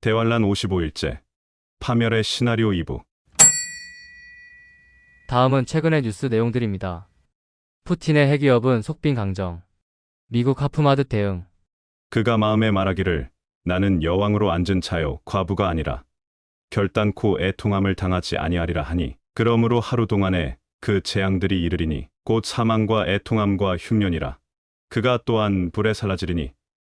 대환란 55일째 파멸의 시나리오 2부. 다음은 최근의 뉴스 내용들입니다. 푸틴의 핵위협은 속빈 강정. 미국 하프마드 대응. 그가 마음에 말하기를 나는 여왕으로 앉은 자요 과부가 아니라 결단코 애통함을 당하지 아니하리라 하니 그러므로 하루 동안에 그 재앙들이 이르리니 곧 사망과 애통함과 흉년이라. 그가 또한 불에 사라지리니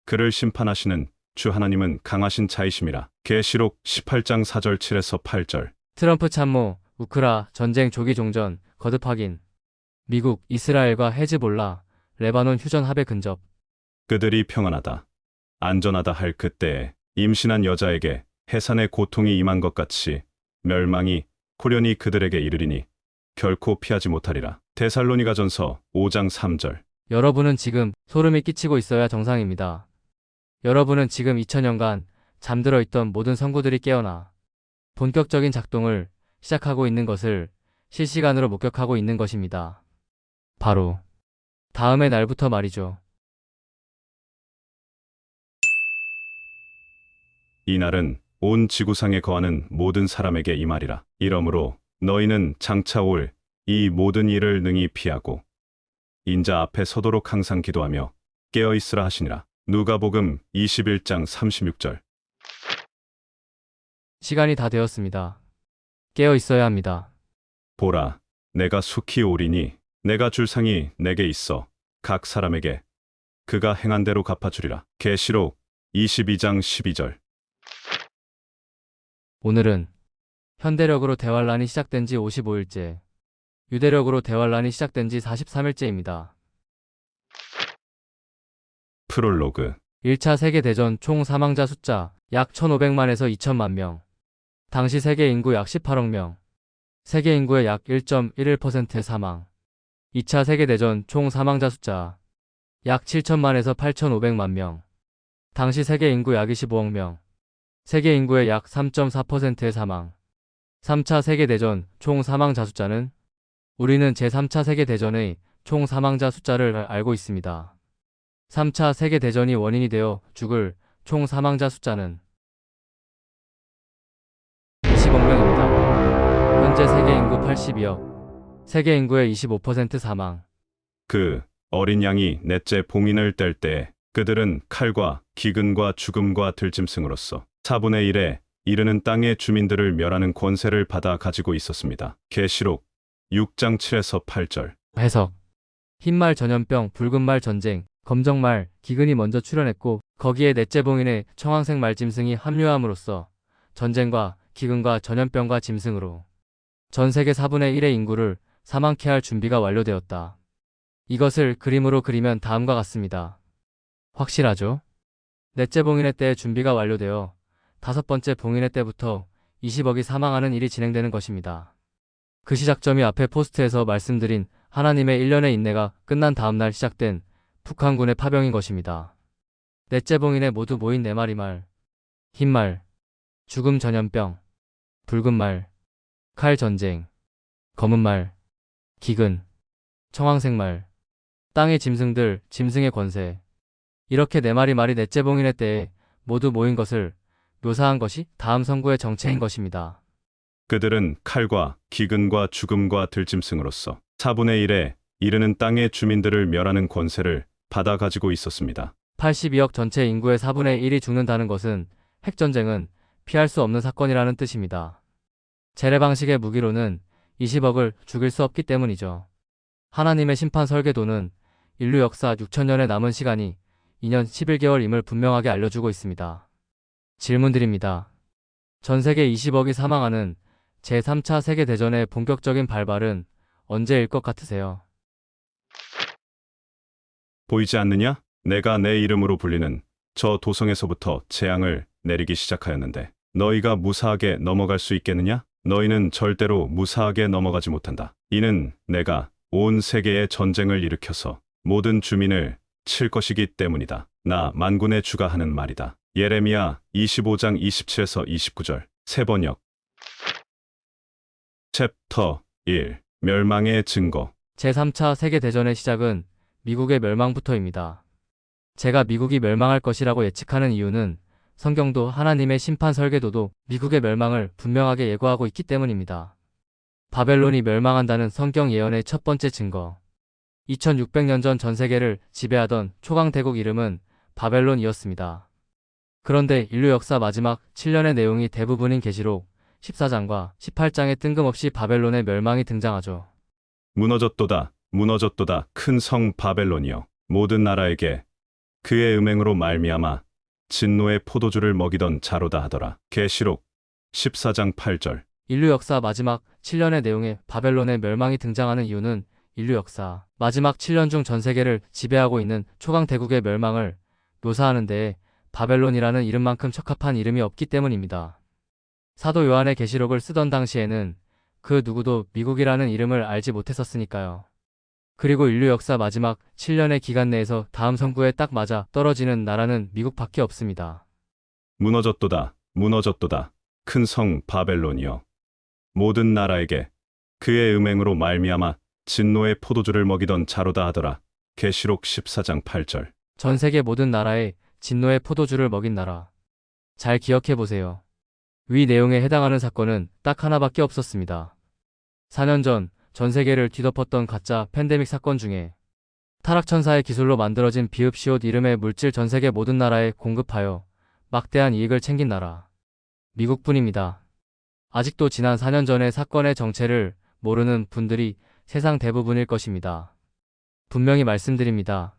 그를 심판하시는 주 하나님은 강하신 자이심이라. 계시록 18장 4절 7에서 8절. 트럼프 참모. 우크라 전쟁 조기 종전 거듭 확인. 미국, 이스라엘과 헤즈볼라, 레바논 휴전 합의 근접. 그들이 평안하다, 안전하다 할 그때에 임신한 여자에게 해산의 고통이 임한 것 같이 멸망이 호련히 그들에게 이르리니 결코 피하지 못하리라. 데살로니가전서 5장 3절. 여러분은 지금 소름이 끼치고 있어야 정상입니다. 여러분은 지금 2000년간 잠들어 있던 모든 성구들이 깨어나 본격적인 작동을 시작하고 있는 것을 실시간으로 목격하고 있는 것입니다. 바로 다음의 날부터 말이죠. 이 날은 온 지구상에 거하는 모든 사람에게 이 말이라. 이러므로 너희는 장차 올 이 모든 일을 능히 피하고 인자 앞에 서도록 항상 기도하며 깨어 있으라 하시니라. 누가복음 21장 36절. 시간이 다 되었습니다. 깨어 있어야 합니다. 보라, 내가 속히 오리니 내가 줄 상이 내게 있어 각 사람에게 그가 행한 대로 갚아주리라. 계시록 22장 12절. 오늘은 현대력으로 대환란이 시작된 지 55일째, 유대력으로 대환란이 시작된 지 43일째입니다. 프롤로그. 1차 세계대전 총 사망자 숫자 약 1500만에서 2000만 명. 당시 세계 인구 약 18억 명. 세계 인구의 약 1.11%의 사망. 2차 세계대전 총 사망자 숫자 약 7천만에서 8500만 명. 당시 세계 인구 약 25억 명. 세계 인구의 약 3.4%의 사망. 3차 세계대전 총 사망자 숫자는 우리는 제3차 세계대전의 총 사망자 숫자를 알고 있습니다. 3차 세계대전이 원인이 되어 죽을 총 사망자 숫자는 20억 명입니다. 현재 세계 인구 82억, 세계 인구의 25% 사망. 그 어린 양이 넷째 봉인을 뗄 때 그들은 칼과 기근과 죽음과 들짐승으로서 4분의 1에 이르는 땅의 주민들을 멸하는 권세를 받아 가지고 있었습니다. 계시록 6장 7에서 8절. 해석. 흰말 전염병, 붉은말 전쟁, 검정말, 기근이 먼저 출현했고 거기에 넷째 봉인의 청황색 말짐승이 합류함으로써 전쟁과 기근과 전염병과 짐승으로 전 세계 4분의 1의 인구를 사망케 할 준비가 완료되었다. 이것을 그림으로 그리면 다음과 같습니다. 확실하죠? 넷째 봉인의 때에 준비가 완료되어 다섯 번째 봉인의 때부터 20억이 사망하는 일이 진행되는 것입니다. 그 시작점이 앞에 포스트에서 말씀드린 하나님의 1년의 인내가 끝난 다음날 시작된 북한군의 파병인 것입니다. 넷째 봉인에 모두 모인 네 마리 말, 흰말, 죽음 전염병, 붉은말, 칼 전쟁, 검은말, 기근, 청황색 말, 땅의 짐승들, 짐승의 권세. 이렇게 네 마리 말이 넷째 봉인의 때에 모두 모인 것을 묘사한 것이 다음 선구의 정체인 것입니다. 그들은 칼과 기근과 죽음과 들짐승으로서 4분의 1에 이르는 땅의 주민들을 멸하는 권세를 받아 가지고 있었습니다. 82억 전체 인구의 4분의 1이 죽는다는 것은 핵전쟁은 피할 수 없는 사건이라는 뜻입니다. 재래 방식의 무기로는 20억을 죽일 수 없기 때문이죠. 하나님의 심판 설계도는 인류 역사 6천년의 남은 시간이 2년 11개월임을 분명하게 알려주고 있습니다. 질문드립니다. 전 세계 20억이 사망하는 제3차 세계대전의 본격적인 발발은 언제일 것 같으세요? 보이지 않느냐? 내가 내 이름으로 불리는 저 도성에서부터 재앙을 내리기 시작하였는데 너희가 무사하게 넘어갈 수 있겠느냐? 너희는 절대로 무사하게 넘어가지 못한다. 이는 내가 온 세계에 전쟁을 일으켜서 모든 주민을 칠 것이기 때문이다. 나 만군의 주가 하는 말이다. 예레미야 25장 27에서 29절. 세번역. 챕터 1. 멸망의 증거. 제3차 세계대전의 시작은 미국의 멸망부터입니다. 제가 미국이 멸망할 것이라고 예측하는 이유는 성경도 하나님의 심판 설계도도 미국의 멸망을 분명하게 예고하고 있기 때문입니다. 바벨론이 멸망한다는 성경 예언의 첫 번째 증거. 2600년 전 전 세계를 지배하던 초강대국 이름은 바벨론이었습니다. 그런데 인류 역사 마지막 7년의 내용이 대부분인 계시록 14장과 18장에 뜬금없이 바벨론의 멸망이 등장하죠. 무너졌도다, 무너졌도다, 큰 성 바벨론이여. 모든 나라에게 그의 음행으로 말미암아 진노의 포도주를 먹이던 자로다 하더라. 계시록 14장 8절. 인류 역사 마지막 7년의 내용에 바벨론의 멸망이 등장하는 이유는 인류 역사 마지막 7년 중 전 세계를 지배하고 있는 초강대국의 멸망을 묘사하는 데에 바벨론이라는 이름만큼 적합한 이름이 없기 때문입니다. 사도 요한의 계시록을 쓰던 당시에는 그 누구도 미국이라는 이름을 알지 못했었으니까요. 그리고 인류 역사 마지막 7년의 기간 내에서 다음 성구에 딱 맞아 떨어지는 나라는 미국밖에 없습니다. 무너졌도다, 무너졌도다, 큰 성 바벨론이여. 모든 나라에게 그의 음행으로 말미암아 진노의 포도주를 먹이던 자로다 하더라. 계시록 14장 8절. 전 세계 모든 나라에 진노의 포도주를 먹인 나라. 잘 기억해 보세요. 위 내용에 해당하는 사건은 딱 하나밖에 없었습니다. 4년 전 전 세계를 뒤덮었던 가짜 팬데믹 사건 중에 타락천사의 기술로 만들어진 비읍시옷 이름의 물질 전 세계 모든 나라에 공급하여 막대한 이익을 챙긴 나라. 미국뿐입니다. 아직도 지난 4년 전의 사건의 정체를 모르는 분들이 세상 대부분일 것입니다. 분명히 말씀드립니다.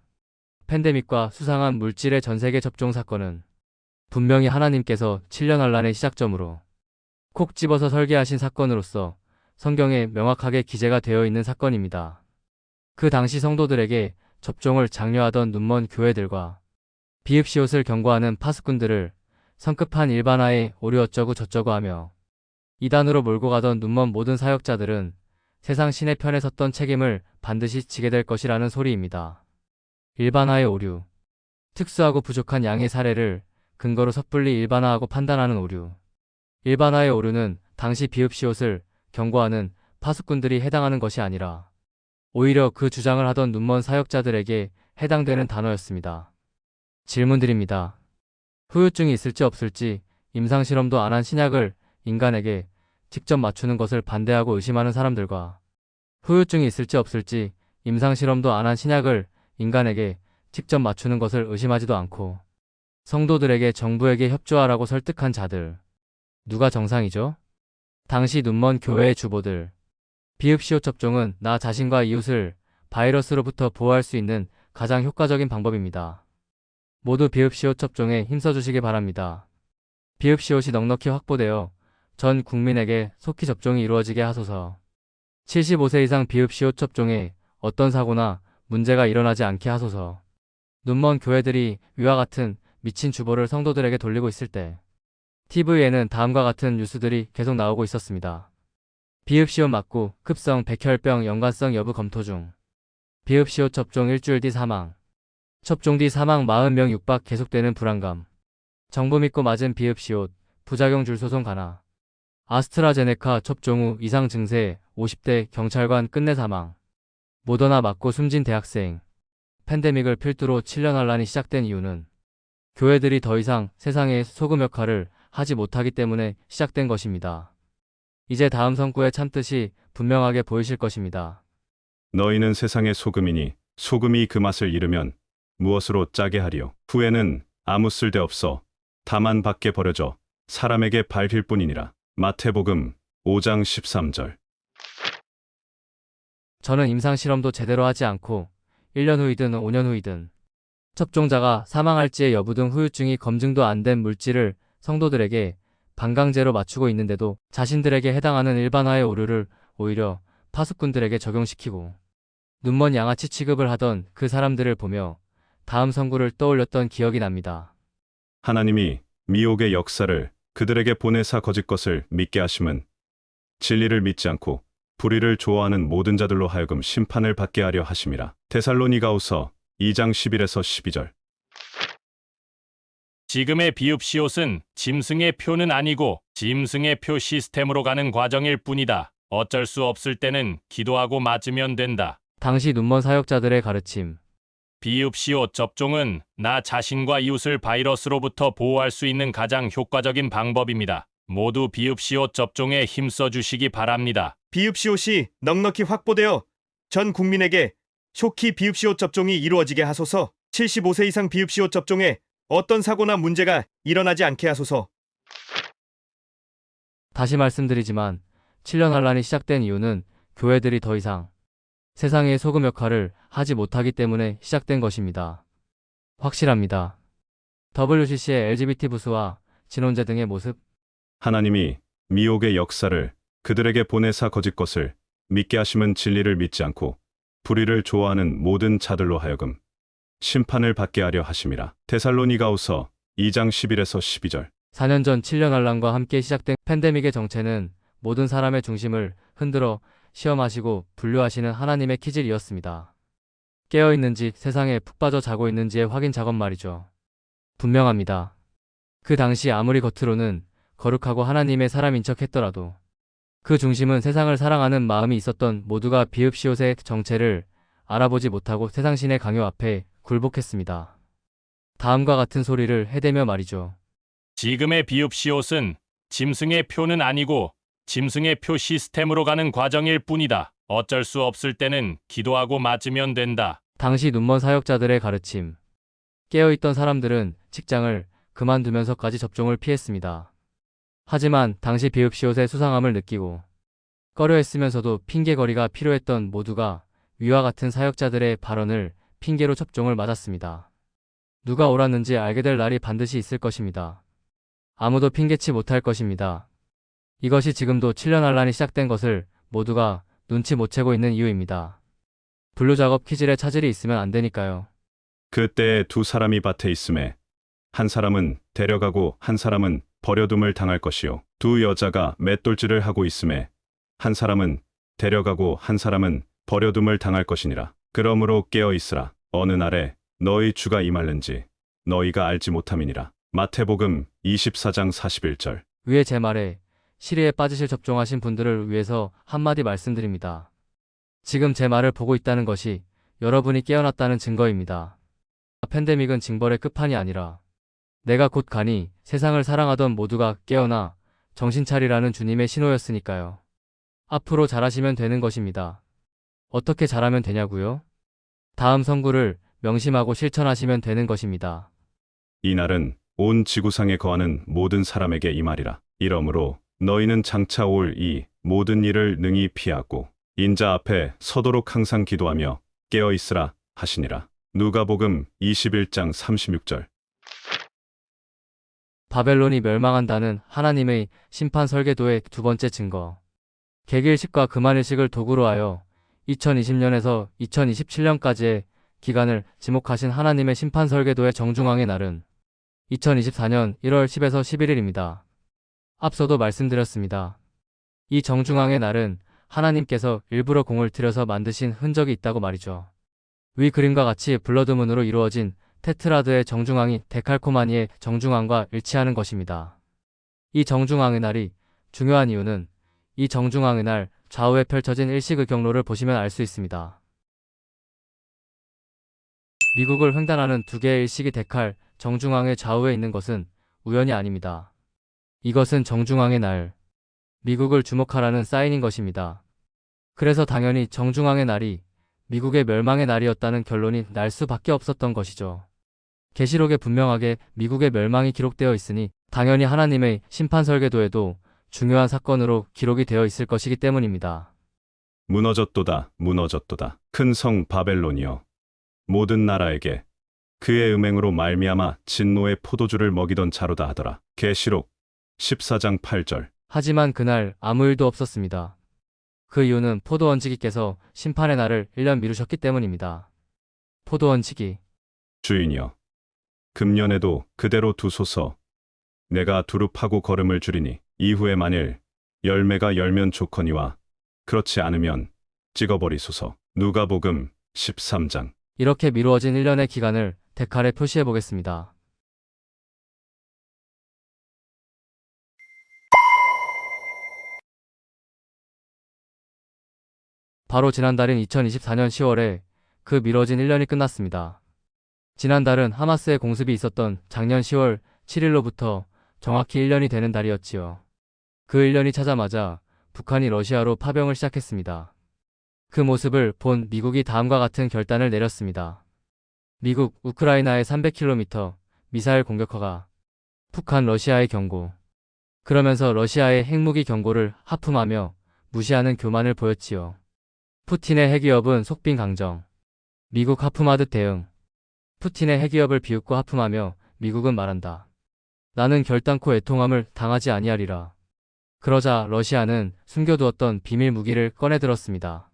팬데믹과 수상한 물질의 전 세계 접종 사건은 분명히 하나님께서 7년 환란의 시작점으로 콕 집어서 설계하신 사건으로서 성경에 명확하게 기재가 되어 있는 사건입니다. 그 당시 성도들에게 접종을 장려하던 눈먼 교회들과 비읍시옷을 경고하는 파수꾼들을 성급한 일반화에 오류 어쩌고 저쩌고 하며 이단으로 몰고 가던 눈먼 모든 사역자들은 세상 신의 편에 섰던 책임을 반드시 지게 될 것이라는 소리입니다. 일반화의 오류. 특수하고 부족한 양의 사례를 근거로 섣불리 일반화하고 판단하는 오류. 일반화의 오류는 당시 비읍시옷을 경고하는 파수꾼들이 해당하는 것이 아니라 오히려 그 주장을 하던 눈먼 사역자들에게 해당되는 단어였습니다. 질문 드립니다. 후유증이 있을지 없을지 임상실험도 안 한 신약을 인간에게 직접 맞추는 것을 반대하고 의심하는 사람들과 후유증이 있을지 없을지 임상실험도 안 한 신약을 인간에게 직접 맞추는 것을 의심하지도 않고 성도들에게 정부에게 협조하라고 설득한 자들. 누가 정상이죠? 당시 눈먼 교회의 주보들. 비읍시옷 접종은 나 자신과 이웃을 바이러스로부터 보호할 수 있는 가장 효과적인 방법입니다. 모두 비읍시옷 접종에 힘써주시기 바랍니다. 비읍시옷이 넉넉히 확보되어 전 국민에게 속히 접종이 이루어지게 하소서. 75세 이상 비읍시옷 접종에 어떤 사고나 문제가 일어나지 않게 하소서. 눈먼 교회들이 위와 같은 미친 주보를 성도들에게 돌리고 있을 때 TV에는 다음과 같은 뉴스들이 계속 나오고 있었습니다. 비읍시옷 맞고 급성 백혈병 연관성 여부 검토 중. 비읍시옷 접종 일주일 뒤 사망. 접종 뒤 사망 40명 육박 계속되는 불안감. 정부 믿고 맞은 비읍시옷 부작용 줄 소송 가나. 아스트라제네카 접종 후 이상 증세 50대 경찰관 끝내 사망. 모더나 맞고 숨진 대학생. 팬데믹을 필두로 7년 환란이 시작된 이유는 교회들이 더 이상 세상의 소금 역할을 하지 못하기 때문에 시작된 것입니다. 이제 다음 성구의 참뜻이 분명하게 보이실 것입니다. 너희는 세상의 소금이니 소금이 그 맛을 잃으면 무엇으로 짜게 하리요. 후에는 아무 쓸데없어 다만 밖에 버려져 사람에게 밟힐 뿐이니라. 마태복음 5장 13절. 저는 임상실험도 제대로 하지 않고 1년 후이든 5년 후이든 접종자가 사망할지의 여부 등 후유증이 검증도 안 된 물질을 성도들에게 반강제로 맞추고 있는데도 자신들에게 해당하는 일반화의 오류를 오히려 파수꾼들에게 적용시키고 눈먼 양아치 취급을 하던 그 사람들을 보며 다음 성구를 떠올렸던 기억이 납니다. 하나님이 미혹의 역사를 그들에게 보내사 거짓 것을 믿게 하심은 진리를 믿지 않고 불의를 좋아하는 모든 자들로 하여금 심판을 받게 하려 하심이라. 데살로니가후서 2장 11에서 12절. 지금의 비읍시옷은 짐승의 표는 아니고 짐승의 표 시스템으로 가는 과정일 뿐이다. 어쩔 수 없을 때는 기도하고 맞으면 된다. 당시 눈먼 사역자들의 가르침. 비읍시옷 접종은 나 자신과 이웃을 바이러스로부터 보호할 수 있는 가장 효과적인 방법입니다. 모두 비읍시옷 접종에 힘써 주시기 바랍니다. 비읍시옷이 넉넉히 확보되어 전 국민에게 속히 비읍시옷 접종이 이루어지게 하소서. 75세 이상 비읍시옷 접종에 어떤 사고나 문제가 일어나지 않게 하소서. 다시 말씀드리지만 7년 환란이 시작된 이유는 교회들이 더 이상 세상의 소금 역할을 하지 못하기 때문에 시작된 것입니다. 확실합니다. WCC의 LGBT 부스와 진혼제 등의 모습, 하나님이 미혹의 역사를 그들에게 보내사 거짓 것을 믿게 하심은 진리를 믿지 않고 불의를 좋아하는 모든 자들로 하여금 심판을 받게 하려 하심이라. 데살로니가후서 2장 11에서 12절. 4년 전 7년 환란과 함께 시작된 팬데믹의 정체는 모든 사람의 중심을 흔들어 시험하시고 분류하시는 하나님의 기질이었습니다. 깨어있는지 세상에 푹 빠져 자고 있는지의 확인 작업 말이죠. 분명합니다. 그 당시 아무리 겉으로는 거룩하고 하나님의 사람인 척 했더라도 그 중심은 세상을 사랑하는 마음이 있었던 모두가 비읍시옷의 정체를 알아보지 못하고 세상신의 강요 앞에 굴복했습니다. 다음과 같은 소리를 해대며 말이죠. 지금의 비읍시옷은 짐승의 표는 아니고 짐승의 표 시스템으로 가는 과정일 뿐이다. 어쩔 수 없을 때는 기도하고 맞으면 된다. 당시 눈먼 사역자들의 가르침. 깨어있던 사람들은 직장을 그만두면서까지 접종을 피했습니다. 하지만 당시 비읍시옷의 수상함을 느끼고 꺼려했으면서도 핑계거리가 필요했던 모두가 위와 같은 사역자들의 발언을 핑계로 접종을 맞았습니다. 누가 옳았는지 알게 될 날이 반드시 있을 것입니다. 아무도 핑계치 못할 것입니다. 이것이 지금도 7년 환란이 시작된 것을 모두가 눈치 못 채고 있는 이유입니다. 분류작업 키질에 차질이 있으면 안 되니까요. 그때에 두 사람이 밭에 있음에 한 사람은 데려가고 한 사람은 버려둠을 당할 것이요. 두 여자가 맷돌질을 하고 있음에 한 사람은 데려가고 한 사람은 버려둠을 당할 것이니라. 그러므로 깨어 있으라. 어느 날에 너희 주가 임할는지 너희가 알지 못함이니라. 마태복음 24장 41절. 위에 제 말에 시리에 빠지실 접종하신 분들을 위해서 한마디 말씀드립니다. 지금 제 말을 보고 있다는 것이 여러분이 깨어났다는 증거입니다. 팬데믹은 징벌의 끝판이 아니라 내가 곧 가니 세상을 사랑하던 모두가 깨어나 정신 차리라는 주님의 신호였으니까요. 앞으로 잘하시면 되는 것입니다. 어떻게 잘하면 되냐고요? 다음 선구를 명심하고 실천하시면 되는 것입니다. 이 날은 온 지구상에 거하는 모든 사람에게 이 말이라. 이러므로 너희는 장차 올 이 모든 일을 능히 피하고 인자 앞에 서도록 항상 기도하며 깨어 있으라 하시니라. 누가복음 21장 36절. 바벨론이 멸망한다는 하나님의 심판 설계도의 두 번째 증거. 객일식과 금안일식을 도구로 하여 2020년에서 2027년까지의 기간을 지목하신 하나님의 심판 설계도의 정중앙의 날은 2024년 1월 10에서 11일입니다. 앞서도 말씀드렸습니다. 이 정중앙의 날은 하나님께서 일부러 공을 들여서 만드신 흔적이 있다고 말이죠. 위 그림과 같이 블러드문으로 이루어진 테트라드의 정중앙이 데칼코마니의 정중앙과 일치하는 것입니다. 이 정중앙의 날이 중요한 이유는 이 정중앙의 날 좌우에 펼쳐진 일식의 경로를 보시면 알 수 있습니다. 미국을 횡단하는 두 개의 일식이 데칼 정중앙의 좌우에 있는 것은 우연이 아닙니다. 이것은 정중앙의 날, 미국을 주목하라는 사인인 것입니다. 그래서 당연히 정중앙의 날이 미국의 멸망의 날이었다는 결론이 날 수밖에 없었던 것이죠. 계시록에 분명하게 미국의 멸망이 기록되어 있으니 당연히 하나님의 심판 설계도에도 중요한 사건으로 기록이 되어 있을 것이기 때문입니다. 무너졌도다 무너졌도다. 큰 성 바벨론이여 모든 나라에게 그의 음행으로 말미암아 진노의 포도주를 먹이던 자로다 하더라. 계시록 14장 8절. 하지만 그날 아무 일도 없었습니다. 그 이유는 포도원지기께서 심판의 날을 1년 미루셨기 때문입니다. 포도원지기. 주인이여 금년에도 그대로 두소서. 내가 두릅하고 걸음을 줄이니 이후에 만일 열매가 열면 좋거니와 그렇지 않으면 찍어버리소서. 누가복음 13장. 이렇게 미루어진 1년의 기간을 데칼에 표시해 보겠습니다. 바로 지난달인 2024년 10월에 그 미뤄진 1년이 끝났습니다. 지난달은 하마스의 공습이 있었던 작년 10월 7일로부터 정확히 1년이 되는 달이었지요. 그 1년이 차자마자 북한이 러시아로 파병을 시작했습니다. 그 모습을 본 미국이 다음과 같은 결단을 내렸습니다. 미국, 우크라이나의 300km 미사일 공격허가, 북한 러시아의 경고. 그러면서 러시아의 핵무기 경고를 하품하며 무시하는 교만을 보였지요. 푸틴의 핵위협은 속빈 강정. 미국 하품하듯 대응. 푸틴의 핵위협을 비웃고 하품하며 미국은 말한다. 나는 결단코 애통함을 당하지 아니하리라. 그러자 러시아는 숨겨두었던 비밀 무기를 꺼내들었습니다.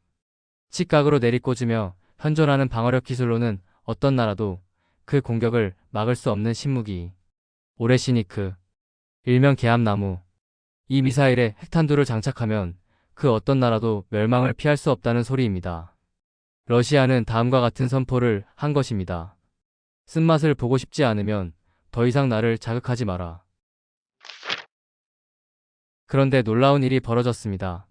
직각으로 내리꽂으며 현존하는 방어력 기술로는 어떤 나라도 그 공격을 막을 수 없는 신무기. 오레시니크, 일명 개암나무. 이 미사일에 핵탄두를 장착하면 그 어떤 나라도 멸망을 피할 수 없다는 소리입니다. 러시아는 다음과 같은 선포를 한 것입니다. 쓴맛을 보고 싶지 않으면 더 이상 나를 자극하지 마라. 그런데 놀라운 일이 벌어졌습니다.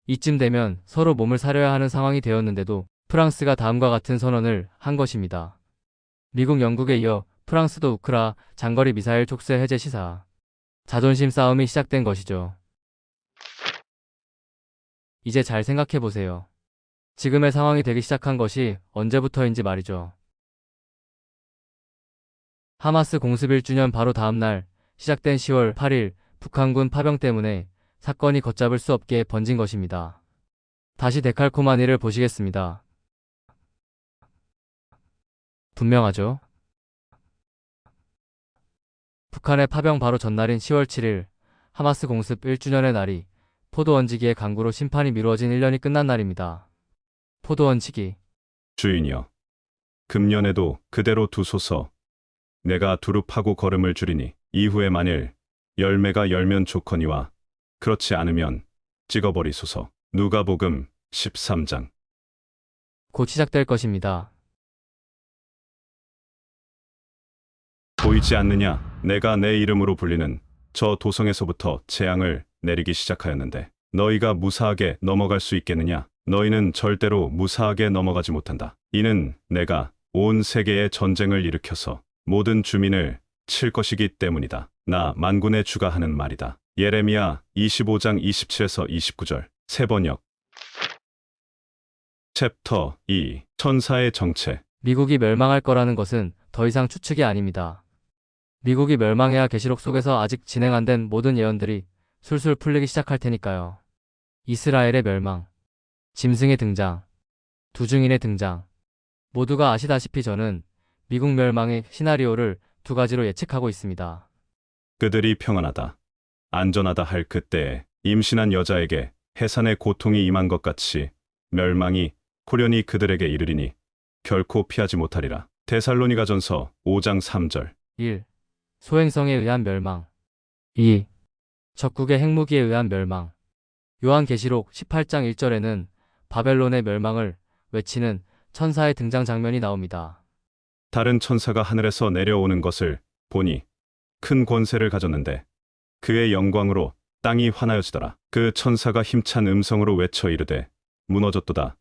이쯤 되면 서로 몸을 사려야 하는 상황이 되었는데도 프랑스가 다음과 같은 선언을 한 것입니다. 미국, 영국에 이어 프랑스도 우크라 장거리 미사일 촉수 해제 시사. 자존심 싸움이 시작된 것이죠. 이제 잘 생각해 보세요. 지금의 상황이 되기 시작한 것이 언제부터인지 말이죠. 하마스 공습 1주년 바로 다음 날 시작된 10월 8일 북한군 파병 때문에 사건이 걷잡을 수 없게 번진 것입니다. 다시 데칼코마니를 일을 보시겠습니다. 분명하죠? 북한의 파병 바로 전날인 10월 7일 하마스 공습 1주년의 날이 포도 얹기의 강구로 심판이 미루어진 1년이 끝난 날입니다. 포도 얹기. 주인이여, 금년에도 그대로 두소서. 내가 두릅하고 걸음을 줄이니 이후에 만일 열매가 열면 좋거니와 그렇지 않으면 찍어버리소서. 누가복음 13장. 곧 시작될 것입니다. 보이지 않느냐? 내가 내 이름으로 불리는 저 도성에서부터 재앙을 내리기 시작하였는데 너희가 무사하게 넘어갈 수 있겠느냐? 너희는 절대로 무사하게 넘어가지 못한다. 이는 내가 온 세계에 전쟁을 일으켜서 모든 주민을 칠 것이기 때문이다. 나 만군의 주가 하는 말이다. 예레미야 25장 27에서 29절. 새번역. 챕터 2. 천사의 정체. 미국이 멸망할 거라는 것은 더 이상 추측이 아닙니다. 미국이 멸망해야 계시록 속에서 아직 진행 안 된 모든 예언들이 술술 풀리기 시작할 테니까요. 이스라엘의 멸망, 짐승의 등장, 두 증인의 등장. 모두가 아시다시피 저는 미국 멸망의 시나리오를 두 가지로 예측하고 있습니다. 그들이 평안하다, 안전하다 할 그때에 임신한 여자에게 해산의 고통이 임한 것 같이 멸망이 호련히 그들에게 이르리니 결코 피하지 못하리라. 데살로니가전서 5장 3절. 1. 소행성에 의한 멸망. 2. 적국의 핵무기에 의한 멸망. 요한계시록 18장 1절에는 바벨론의 멸망을 외치는 천사의 등장 장면이 나옵니다. 다른 천사가 하늘에서 내려오는 것을 보니 큰 권세를 가졌는데 그의 영광으로 땅이 환하여지더라. 그 천사가 힘찬 음성으로 외쳐 이르되 무너졌도다,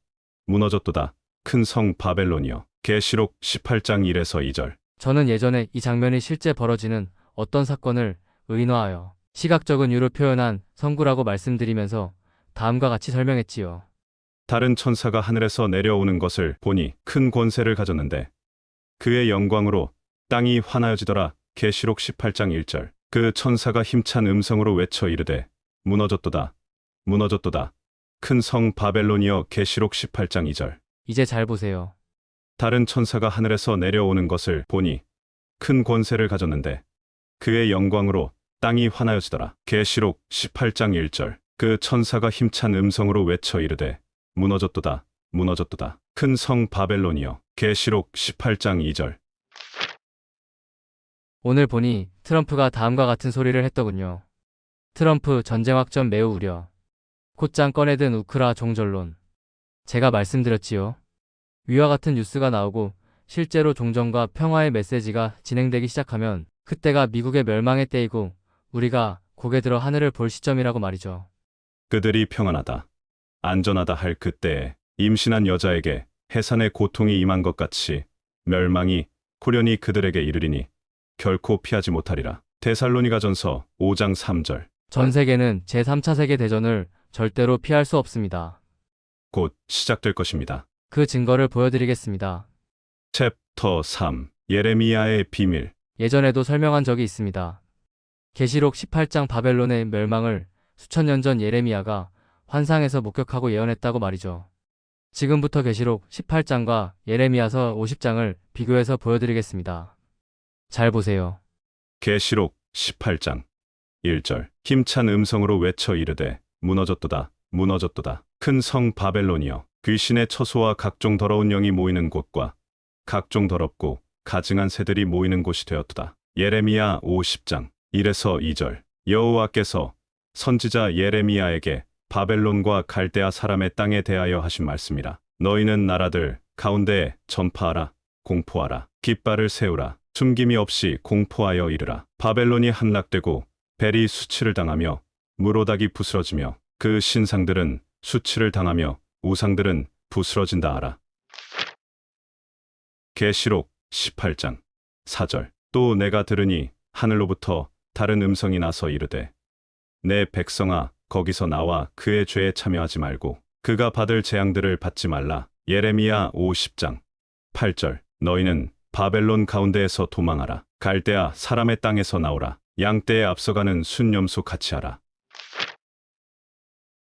무너졌도다, 큰 성 바벨론이여. 계시록 18장 1에서 2절. 저는 예전에 이 장면이 실제 벌어지는 어떤 사건을 의인화하여 시각적인 이유로 표현한 선구라고 말씀드리면서 다음과 같이 설명했지요. 다른 천사가 하늘에서 내려오는 것을 보니 큰 권세를 가졌는데 그의 영광으로 땅이 환하여지더라. 계시록 18장 1절. 그 천사가 힘찬 음성으로 외쳐 이르되 무너졌도다, 무너졌도다, 큰 성 바벨론이여. 계시록 18장 2절. 이제 잘 보세요. 다른 천사가 하늘에서 내려오는 것을 보니 큰 권세를 가졌는데 그의 영광으로 땅이 환하여지더라. 계시록 18장 1절. 그 천사가 힘찬 음성으로 외쳐 이르되 무너졌도다, 무너졌도다, 큰 성 바벨론이여. 계시록 18장 2절. 오늘 보니 트럼프가 다음과 같은 소리를 했더군요. 트럼프 전쟁 확전 매우 우려. 곧장 꺼내든 우크라 종전론. 제가 말씀드렸지요. 위와 같은 뉴스가 나오고 실제로 종전과 평화의 메시지가 진행되기 시작하면 그때가 미국의 멸망의 때이고 우리가 고개 들어 하늘을 볼 시점이라고 말이죠. 그들이 평안하다, 안전하다 할 그때에 임신한 여자에게 해산의 고통이 임한 것 같이 멸망이 후련히 그들에게 이르리니 결코 피하지 못하리라. 데살로니가전서 5장 3절. 전 세계는 제3차 세계대전을 절대로 피할 수 없습니다. 곧 시작될 것입니다. 그 증거를 보여드리겠습니다. 챕터 3. 예레미야의 비밀. 예전에도 설명한 적이 있습니다. 계시록 18장 바벨론의 멸망을 수천 년 전 예레미야가 환상에서 목격하고 예언했다고 말이죠. 지금부터 계시록 18장과 예레미야서 50장을 비교해서 보여드리겠습니다. 잘 보세요. 계시록 18장 1절. 힘찬 음성으로 외쳐 이르되 무너졌도다 무너졌도다. 큰 성 바벨론이여, 귀신의 처소와 각종 더러운 영이 모이는 곳과 각종 더럽고 가증한 새들이 모이는 곳이 되었도다. 예레미야 50장 1에서 2절. 여호와께서 선지자 예레미야에게 바벨론과 갈대아 사람의 땅에 대하여 하신 말씀이라. 너희는 나라들 가운데에 전파하라, 공포하라, 깃발을 세우라, 숨김이 없이 공포하여 이르라. 바벨론이 함락되고 벨이 수치를 당하며 무로닥이 부스러지며 그 신상들은 수치를 당하며 우상들은 부스러진다 하라. 계시록 18장 4절. 또 내가 들으니 하늘로부터 다른 음성이 나서 이르되 내 백성아, 거기서 나와 그의 죄에 참여하지 말고 그가 받을 재앙들을 받지 말라. 예레미야 50장 8절. 너희는 바벨론 가운데에서 도망하라. 갈대아 사람의 땅에서 나오라. 양떼에 앞서가는 순염소 같이 하라.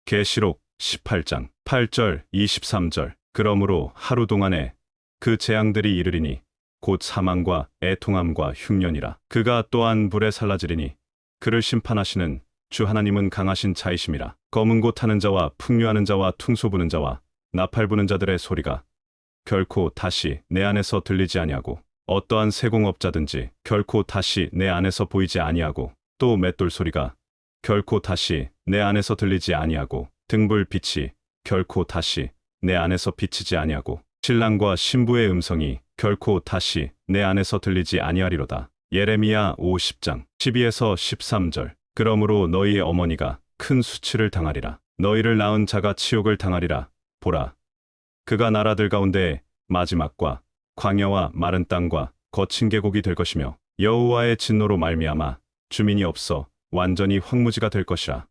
계시록 18장 8절 23절. 그러므로 하루 동안에 그 재앙들이 이르리니 곧 사망과 애통함과 흉년이라. 그가 또한 불에 살라지리니 그를 심판하시는 주 하나님은 강하신 자이심이라. 검은 고 타는 자와 풍류하는 자와 퉁소 부는 자와 나팔 부는 자들의 소리가 결코 다시 내 안에서 들리지 아니하고 어떠한 세공업자든지 결코 다시 내 안에서 보이지 아니하고 또 맷돌 소리가 결코 다시 내 안에서 들리지 아니하고 등불 빛이 결코 다시 내 안에서 비치지 아니하고 신랑과 신부의 음성이 결코 다시 내 안에서 들리지 아니하리로다. 예레미야 50장 12에서 13절. 그러므로 너희의 어머니가 큰 수치를 당하리라. 너희를 낳은 자가 치욕을 당하리라. 보라, 그가 나라들 가운데 마지막과 광야와 마른 땅과 거친 계곡이 될 것이며 여호와의 진노로 말미암아 주민이 없어 완전히 황무지가 될 것이라.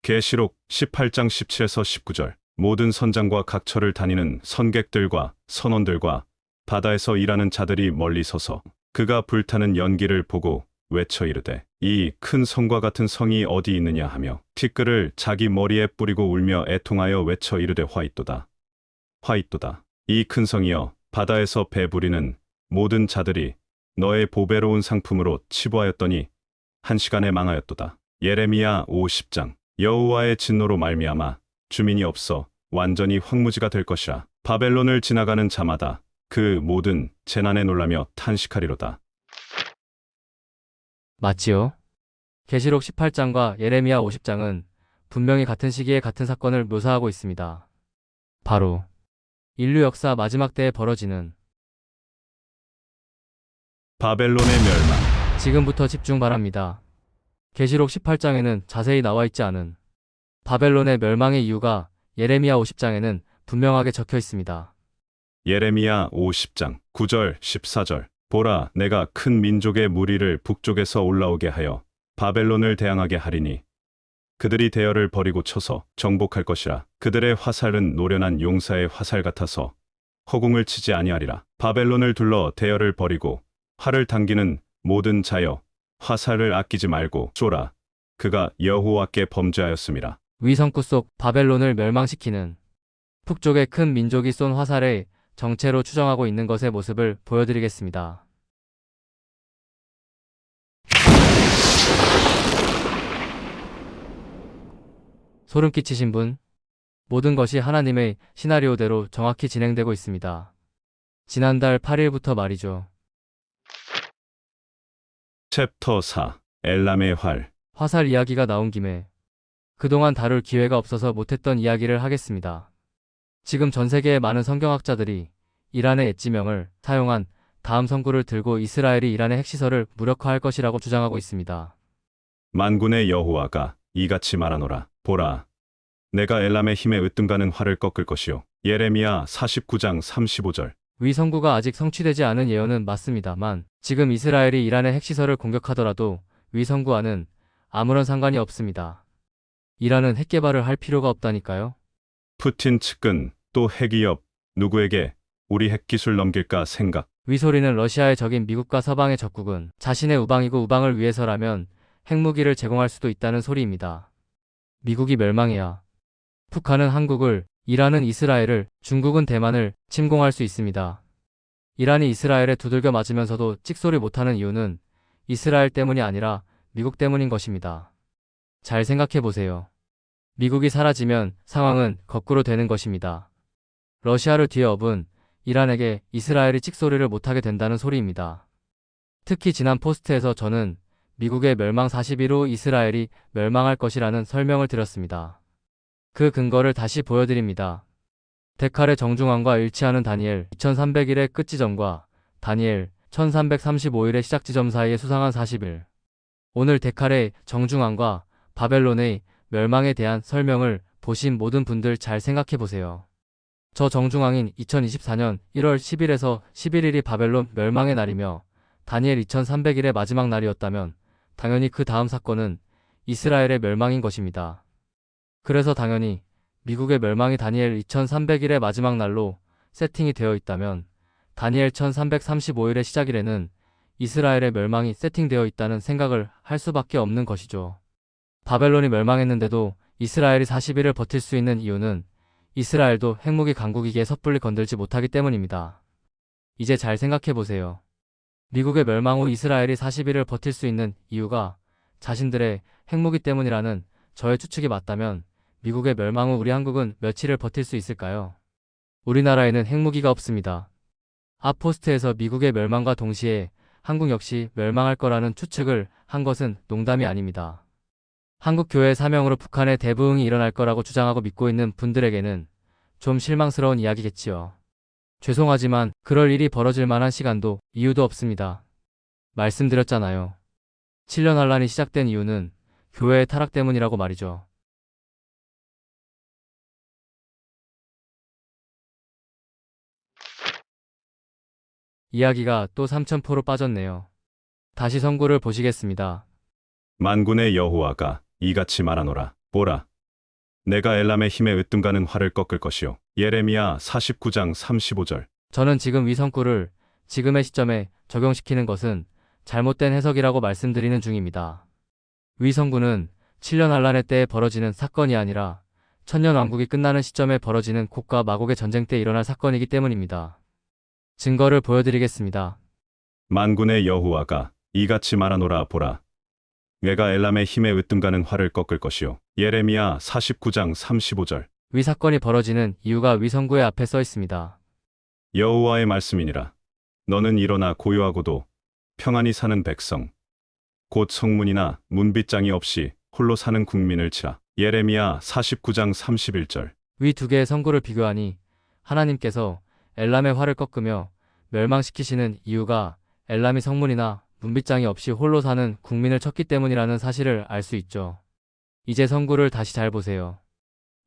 계시록 18장 17에서 19절. 모든 선장과 각처를 다니는 선객들과 선원들과 바다에서 일하는 자들이 멀리 서서 그가 불타는 연기를 보고 외쳐 이르되 이 큰 성과 같은 성이 어디 있느냐 하며 티끌을 자기 머리에 뿌리고 울며 애통하여 외쳐 이르되 화이또다 화이또다. 이 큰 성이여, 바다에서 배 부리는 모든 자들이 너의 보배로운 상품으로 치부하였더니 한 시간에 망하였도다. 예레미야 50장. 여호와의 진노로 말미암아 주민이 없어 완전히 황무지가 될 것이라. 바벨론을 지나가는 자마다 그 모든 재난에 놀라며 탄식하리로다. 맞지요? 계시록 18장과 예레미야 50장은 분명히 같은 시기에 같은 사건을 묘사하고 있습니다. 바로 인류 역사 마지막 때에 벌어지는 바벨론의 멸망. 지금부터 집중 바랍니다. 계시록 18장에는 자세히 나와 있지 않은 바벨론의 멸망의 이유가 예레미야 50장에는 분명하게 적혀 있습니다. 예레미야 50장 9절 14절. 보라, 내가 큰 민족의 무리를 북쪽에서 올라오게 하여 바벨론을 대항하게 하리니 그들이 대열을 버리고 쳐서 정복할 것이라. 그들의 화살은 노련한 용사의 화살 같아서 허공을 치지 아니하리라. 바벨론을 둘러 대열을 버리고 활을 당기는 모든 자여, 화살을 아끼지 말고 쏘라. 그가 여호와께 범죄하였음이라. 위성구 속 바벨론을 멸망시키는 북쪽의 큰 민족이 쏜 화살의 정체로 추정하고 있는 것의 모습을 보여드리겠습니다. 소름 끼치신 분? 모든 것이 하나님의 시나리오대로 정확히 진행되고 있습니다. 지난달 8일부터 말이죠. 챕터 4. 엘람의 활. 화살 이야기가 나온 김에 그동안 다룰 기회가 없어서 못했던 이야기를 하겠습니다. 지금 전 세계의 많은 성경학자들이 이란의 엣지명을 사용한 다음 성구를 들고 이스라엘이 이란의 핵시설을 무력화할 것이라고 주장하고 있습니다. 만군의 여호와가 이같이 말하노라. 보라, 내가 엘람의 힘에 으뜸가는 활을 꺾을 것이요. 예레미야 49장 35절. 위 선구가 아직 성취되지 않은 예언은 맞습니다만 지금 이스라엘이 이란의 핵시설을 공격하더라도 위 선구와는 아무런 상관이 없습니다. 이란은 핵 개발을 할 필요가 없다니까요. 푸틴 측은 또 핵위협, 누구에게 우리 핵기술 넘길까 생각. 위 소리는 러시아의 적인 미국과 서방의 적국은 자신의 우방이고 우방을 위해서라면 핵무기를 제공할 수도 있다는 소리입니다. 미국이 멸망해야 북한은 한국을, 이란은 이스라엘을, 중국은 대만을 침공할 수 있습니다. 이란이 이스라엘에 두들겨 맞으면서도 찍소리 못하는 이유는 이스라엘 때문이 아니라 미국 때문인 것입니다. 잘 생각해 보세요. 미국이 사라지면 상황은 거꾸로 되는 것입니다. 러시아를 뒤에 업은 이란에게 이스라엘이 찍소리를 못하게 된다는 소리입니다. 특히 지난 포스트에서 저는 미국의 멸망 40일 후 이스라엘이 멸망할 것이라는 설명을 드렸습니다. 그 근거를 다시 보여드립니다. 데칼의 정중앙과 일치하는 다니엘 2300일의 끝 지점과 다니엘 1335일의 시작 지점 사이의 수상한 40일. 오늘 데칼의 정중앙과 바벨론의 멸망에 대한 설명을 보신 모든 분들 잘 생각해 보세요. 저 정중앙인 2024년 1월 10일에서 11일이 바벨론 멸망의 날이며 다니엘 2300일의 마지막 날이었다면 당연히 그 다음 사건은 이스라엘의 멸망인 것입니다. 그래서 당연히 미국의 멸망이 다니엘 2300일의 마지막 날로 세팅이 되어 있다면 다니엘 1335일의 시작일에는 이스라엘의 멸망이 세팅되어 있다는 생각을 할 수밖에 없는 것이죠. 바벨론이 멸망했는데도 이스라엘이 40일을 버틸 수 있는 이유는 이스라엘도 핵무기 강국이기에 섣불리 건들지 못하기 때문입니다. 이제 잘 생각해 보세요. 미국의 멸망 후 이스라엘이 40일을 버틸 수 있는 이유가 자신들의 핵무기 때문이라는 저의 추측이 맞다면 미국의 멸망 후 우리 한국은 며칠을 버틸 수 있을까요? 우리나라에는 핵무기가 없습니다. 앞 포스트에서 미국의 멸망과 동시에 한국 역시 멸망할 거라는 추측을 한 것은 농담이 아닙니다. 한국 교회의 사명으로 북한의 대부흥이 일어날 거라고 주장하고 믿고 있는 분들에게는 좀 실망스러운 이야기겠지요. 죄송하지만 그럴 일이 벌어질 만한 시간도 이유도 없습니다. 말씀드렸잖아요. 7년 환란이 시작된 이유는 교회의 타락 때문이라고 말이죠. 이야기가 또 3000포로 빠졌네요. 다시 선구를 보시겠습니다. 만군의 여호와가 이같이 말하노라. 보라, 내가 엘람의 힘에 으뜸가는 활을 꺾을 것이요. 예레미야 49장 35절. 저는 지금 위 선구를 지금의 시점에 적용시키는 것은 잘못된 해석이라고 말씀드리는 중입니다. 위 선구는 7년 환란의 때에 벌어지는 사건이 아니라 천년 왕국이 끝나는 시점에 벌어지는 곡과 마곡의 전쟁 때 일어날 사건이기 때문입니다. 증거를 보여드리겠습니다. 만군의 여호와가 이같이 말하노라. 보라, 내가 엘람의 힘에 으뜸가는 활을 꺾을 것이요. 예레미야 49장 35절. 위 사건이 벌어지는 이유가 위 선구의 앞에 써 있습니다. 여호와의 말씀이니라. 너는 일어나 고요하고도 평안히 사는 백성, 곧 성문이나 문빗장이 없이 홀로 사는 국민을 치라. 예레미야 49장 31절. 위 두 개의 선구를 비교하니 하나님께서 엘람의 활을 꺾으며 멸망시키시는 이유가 엘람이 성문이나 문빗장이 없이 홀로 사는 국민을 쳤기 때문이라는 사실을 알 수 있죠. 이제 선구를 다시 잘 보세요.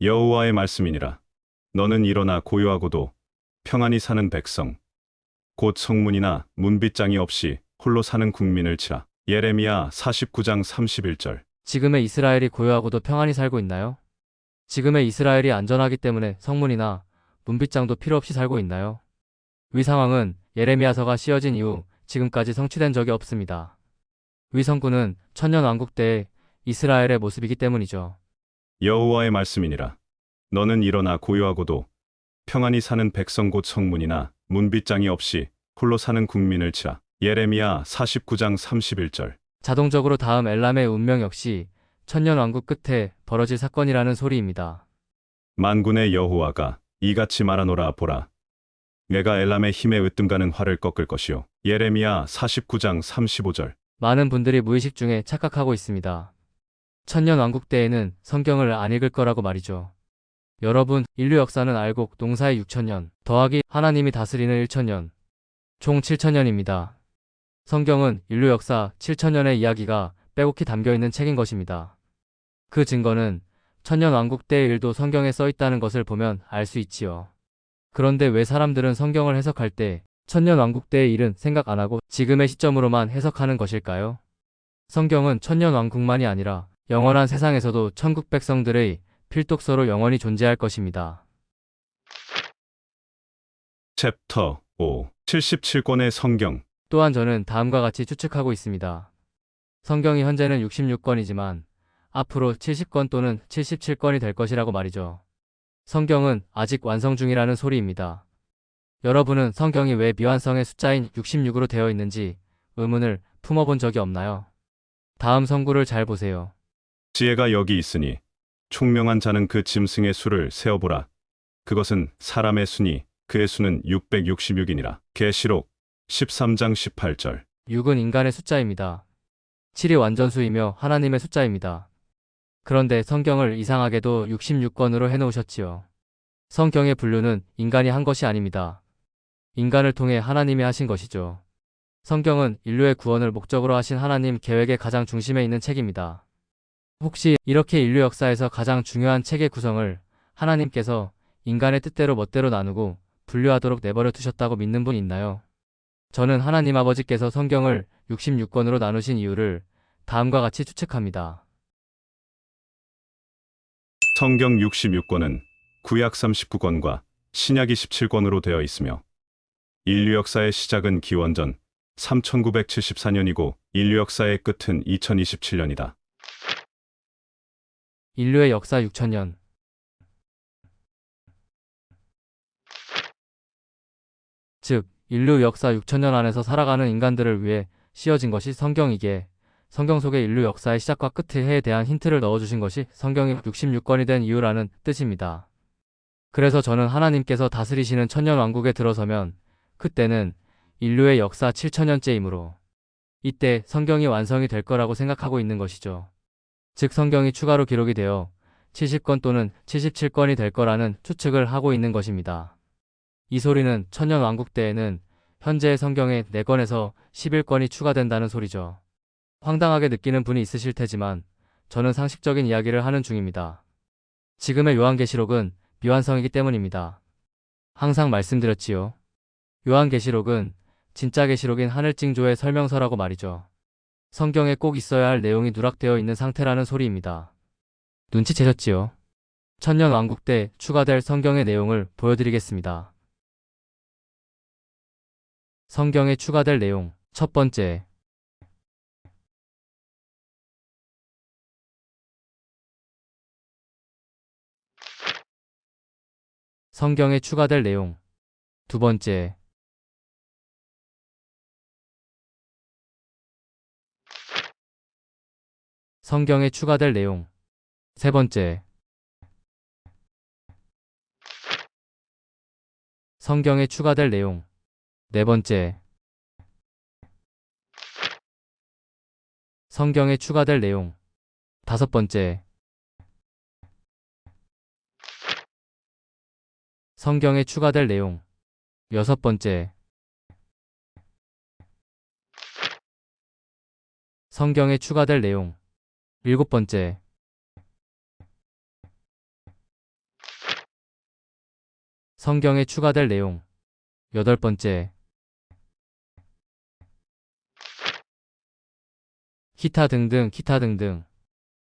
여호와의 말씀이니라. 너는 일어나 고요하고도 평안히 사는 백성, 곧 성문이나 문빗장이 없이 홀로 사는 국민을 치라. 예레미야 49장 31절. 지금의 이스라엘이 고요하고도 평안히 살고 있나요? 지금의 이스라엘이 안전하기 때문에 성문이나 문빗장도 필요 없이 살고 있나요? 위 상황은 예레미야서가 씌어진 이후 지금까지 성취된 적이 없습니다. 위 선구는 천년 왕국 때의 이스라엘의 모습이기 때문이죠. 여호와의 말씀이니라. 너는 일어나 고요하고도 평안히 사는 백성 곧 성문이나 문빗장이 없이 홀로 사는 국민을 치라. 예레미야 49장 31절. 자동적으로 다음 엘람의 운명 역시 천년 왕국 끝에 벌어질 사건이라는 소리입니다. 만군의 여호와가 이같이 말하노라. 보라, 내가 엘람의 힘에 으뜸가는 활을 꺾을 것이요. 예레미야 49장 35절. 많은 분들이 무의식 중에 착각하고 있습니다. 천년 왕국 때에는 성경을 안 읽을 거라고 말이죠. 여러분, 인류 역사는 알고 농사의 6000년 더하기 하나님이 다스리는 1000년 총 7000년입니다. 성경은 인류 역사 7000년의 이야기가 빼곡히 담겨있는 책인 것입니다. 그 증거는 천년 왕국 때의 일도 성경에 써 있다는 것을 보면 알 수 있지요. 그런데 왜 사람들은 성경을 해석할 때 천년왕국 때의 일은 생각 안 하고 지금의 시점으로만 해석하는 것일까요? 성경은 천년왕국만이 아니라 영원한 세상에서도 천국 백성들의 필독서로 영원히 존재할 것입니다. 챕터 5 77권의 성경. 또한 저는 다음과 같이 추측하고 있습니다. 성경이 현재는 66권이지만 앞으로 70권 또는 77권이 될 것이라고 말이죠. 성경은 아직 완성 중이라는 소리입니다. 여러분은 성경이 왜 미완성의 숫자인 66으로 되어 있는지 의문을 품어본 적이 없나요? 다음 성구를 잘 보세요. 지혜가 여기 있으니 총명한 자는 그 짐승의 수를 세어보라. 그것은 사람의 수니 그의 수는 666이니라. 계시록 13장 18절. 6은 인간의 숫자입니다. 7이 완전수이며 하나님의 숫자입니다. 그런데 성경을 이상하게도 66권으로 해놓으셨지요. 성경의 분류는 인간이 한 것이 아닙니다. 인간을 통해 하나님이 하신 것이죠. 성경은 인류의 구원을 목적으로 하신 하나님 계획의 가장 중심에 있는 책입니다. 혹시 이렇게 인류 역사에서 가장 중요한 책의 구성을 하나님께서 인간의 뜻대로 멋대로 나누고 분류하도록 내버려 두셨다고 믿는 분 있나요? 저는 하나님 아버지께서 성경을 66권으로 나누신 이유를 다음과 같이 추측합니다. 성경 66권은 구약 39권과 신약 27권으로 되어 있으며 인류 역사의 시작은 기원전 3974년이고 인류 역사의 끝은 2027년이다. 인류의 역사 6000년. 즉, 인류 역사 6000년 안에서 살아가는 인간들을 위해 씌어진 것이 성경이기에 성경 속의 인류 역사의 시작과 끝의 해에 대한 힌트를 넣어주신 것이 성경이 66권이 된 이유라는 뜻입니다. 그래서 저는 하나님께서 다스리시는 천년왕국에 들어서면 그때는 인류의 역사 7000년째이므로 이때 성경이 완성이 될 거라고 생각하고 있는 것이죠. 즉 성경이 추가로 기록이 되어 70권 또는 77권이 될 거라는 추측을 하고 있는 것입니다. 이 소리는 천년왕국 때에는 현재의 성경의 4권에서 11권이 추가된다는 소리죠. 황당하게 느끼는 분이 있으실 테지만 저는 상식적인 이야기를 하는 중입니다. 지금의 요한계시록은 미완성이기 때문입니다. 항상 말씀드렸지요. 요한계시록은 진짜 계시록인 하늘징조의 설명서라고 말이죠. 성경에 꼭 있어야 할 내용이 누락되어 있는 상태라는 소리입니다. 눈치채셨지요? 천년왕국 때 추가될 성경의 내용을 보여드리겠습니다. 성경에 추가될 내용. 첫 번째. 성경에 추가될 내용. 두 번째. 성경에 추가될 내용. 세 번째. 성경에 추가될 내용. 네 번째. 성경에 추가될 내용. 다섯 번째. 성경에 추가될 내용. 여섯 번째. 성경에 추가될 내용. 일곱 번째. 성경에 추가될 내용. 여덟 번째. 기타 등등 기타 등등.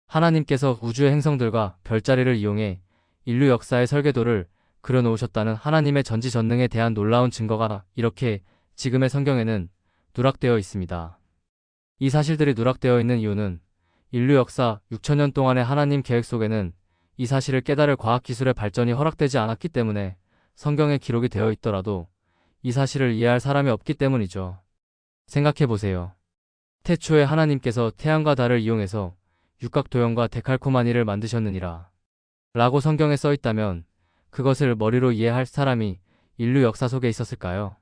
하나님께서 우주의 행성들과 별자리를 이용해 인류 역사의 설계도를 그려놓으셨다는 하나님의 전지전능에 대한 놀라운 증거가 이렇게 지금의 성경에는 누락되어 있습니다. 이 사실들이 누락되어 있는 이유는 인류 역사 6000년 동안의 하나님 계획 속에는 이 사실을 깨달을 과학기술의 발전이 허락되지 않았기 때문에 성경에 기록이 되어 있더라도 이 사실을 이해할 사람이 없기 때문이죠. 생각해보세요. 태초에 하나님께서 태양과 달을 이용해서 육각도형과 데칼코마니를 만드셨느니라 라고 성경에 써있다면 그것을 머리로 이해할 사람이 인류 역사 속에 있었을까요?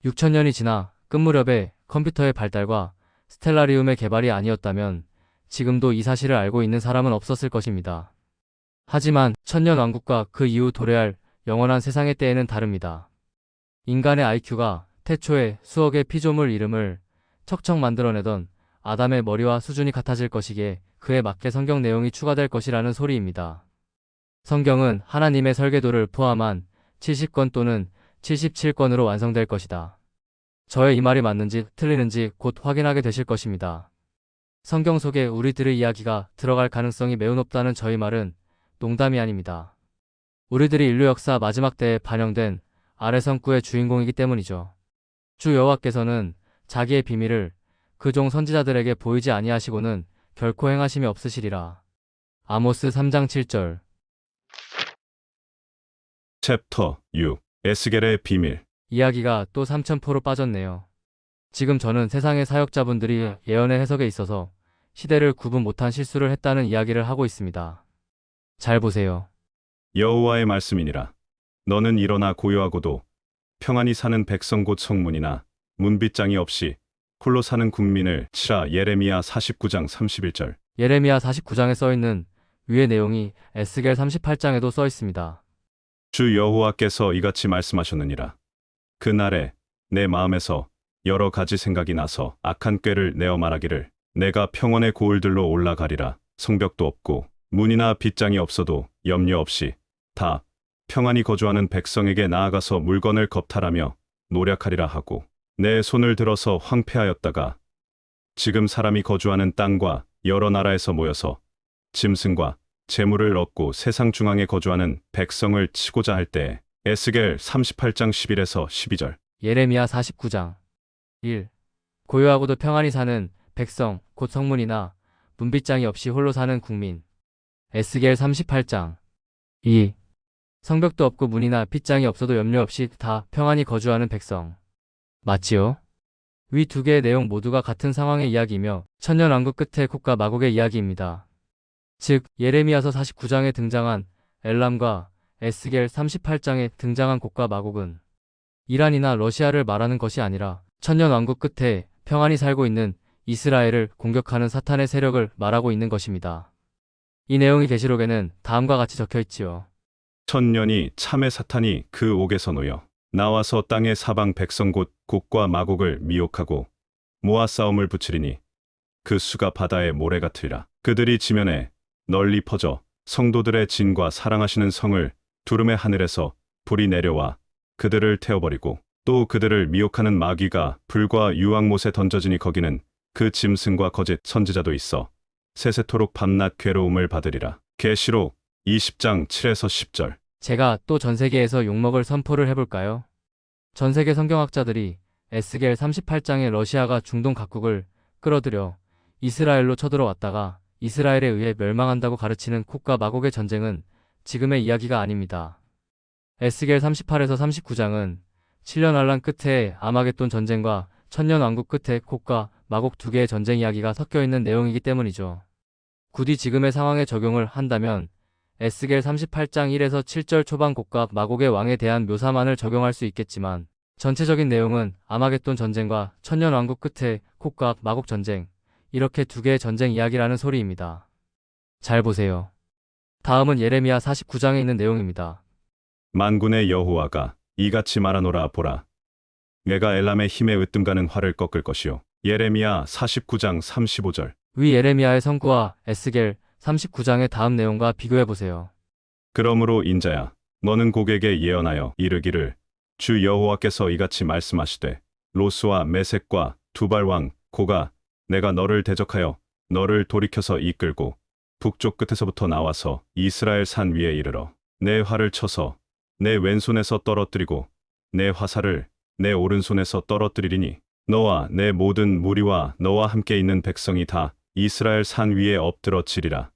6000년이 지나 끝무렵에 컴퓨터의 발달과 스텔라리움의 개발이 아니었다면 지금도 이 사실을 알고 있는 사람은 없었을 것입니다. 하지만 천년왕국과 그 이후 도래할 영원한 세상의 때에는 다릅니다. 인간의 IQ가 태초에 수억의 피조물 이름을 척척 만들어내던 아담의 머리와 수준이 같아질 것이기에 그에 맞게 성경 내용이 추가될 것이라는 소리입니다. 성경은 하나님의 설계도를 포함한 70권 또는 77권으로 완성될 것이다. 저의 이 말이 맞는지 틀리는지 곧 확인하게 되실 것입니다. 성경 속에 우리들의 이야기가 들어갈 가능성이 매우 높다는 저희 말은 농담이 아닙니다. 우리들이 인류 역사 마지막 때에 반영된 아래성구의 주인공이기 때문이죠. 주 여호와께서는 자기의 비밀을 그 종 선지자들에게 보이지 아니하시고는 결코 행하심이 없으시리라. 아모스 3장 7절. 챕터 6. 에스겔의 비밀. 이야기가 또 3,000%로 빠졌네요. 지금 저는 세상의 사역자분들이 예언의 해석에 있어서 시대를 구분 못한 실수를 했다는 이야기를 하고 있습니다. 잘 보세요. 여호와의 말씀이니라. 너는 일어나 고요하고도 평안히 사는 백성 곧 성문이나 문빗장이 없이 홀로 사는 국민을 치라. 예레미야 49장 31절. 예레미야 49장에 써있는 위의 내용이 에스겔 38장에도 써 있습니다. 주 여호와께서 이같이 말씀하셨느니라. 그날에 내 마음에서 여러 가지 생각이 나서 악한 꾀를 내어 말하기를 내가 평원의 고을들로 올라가리라. 성벽도 없고 문이나 빗장이 없어도 염려 없이 다 평안히 거주하는 백성에게 나아가서 물건을 겁탈하며 노력하리라 하고 내 손을 들어서 황폐하였다가 지금 사람이 거주하는 땅과 여러 나라에서 모여서 짐승과 재물을 얻고 세상 중앙에 거주하는 백성을 치고자 할 때에 에스겔 38장 11에서 12절. 예레미야 49장 1. 고요하고도 평안히 사는 백성, 곧 성문이나 문빗장이 없이 홀로 사는 국민. 에스겔 38장 2. 성벽도 없고 문이나 빗장이 없어도 염려 없이 다 평안히 거주하는 백성. 맞지요? 위 두 개의 내용 모두가 같은 상황의 이야기이며 천년왕국 끝의 콕과 마곡의 이야기입니다. 즉 예레미야서 49장에 등장한 엘람과 에스겔 38장에 등장한 곡과 마곡은 이란이나 러시아를 말하는 것이 아니라 천년왕국 끝에 평안히 살고 있는 이스라엘을 공격하는 사탄의 세력을 말하고 있는 것입니다. 이 내용이 계시록에는 다음과 같이 적혀 있지요. 천년이 참의 사탄이 그 옥에서 놓여 나와서 땅의 사방 백성 곧 곡과 마곡을 미혹하고 모아 싸움을 붙이리니 그 수가 바다의 모래 같으리라. 그들이 지면에 널리 퍼져 성도들의 진과 사랑하시는 성을 두름의 하늘에서 불이 내려와 그들을 태워버리고 또 그들을 미혹하는 마귀가 불과 유황못에 던져지니 거기는 그 짐승과 거짓 선지자도 있어 세세토록 밤낮 괴로움을 받으리라. 계시록 20장 7에서 10절. 제가 또 전세계에서 욕먹을 선포를 해볼까요? 전세계 성경학자들이 에스겔 38장에 러시아가 중동 각국을 끌어들여 이스라엘로 쳐들어왔다가 이스라엘에 의해 멸망한다고 가르치는 콕과 마곡의 전쟁은 지금의 이야기가 아닙니다. 에스겔 38에서 39장은 7년 환란 끝에 아마겟돈 전쟁과 천년 왕국 끝에 콕과 마곡 두 개의 전쟁 이야기가 섞여 있는 내용이기 때문이죠. 굳이 지금의 상황에 적용을 한다면 에스겔 38장 1에서 7절 초반 곡과 마곡의 왕에 대한 묘사만을 적용할 수 있겠지만 전체적인 내용은 아마겟돈 전쟁과 천년 왕국 끝에 콕과 마곡 전쟁, 이렇게 두 개의 전쟁 이야기라는 소리입니다. 잘 보세요. 다음은 예레미야 49장에 있는 내용입니다. 만군의 여호와가 이같이 말하노라. 보라, 내가 엘람의 힘에 으뜸가는 활을 꺾을 것이요. 예레미야 49장 35절. 위 예레미야의 선구와 에스겔 39장의 다음 내용과 비교해보세요. 그러므로 인자야, 너는 곡에게 예언하여 이르기를 주 여호와께서 이같이 말씀하시되 로스와 메섹과 두발 왕 고가 내가 너를 대적하여 너를 돌이켜서 이끌고 북쪽 끝에서부터 나와서 이스라엘 산 위에 이르러 내 활을 쳐서 내 왼손에서 떨어뜨리고 내 화살을 내 오른손에서 떨어뜨리리니 너와 내 모든 무리와 너와 함께 있는 백성이 다 이스라엘 산 위에 엎드러지리라.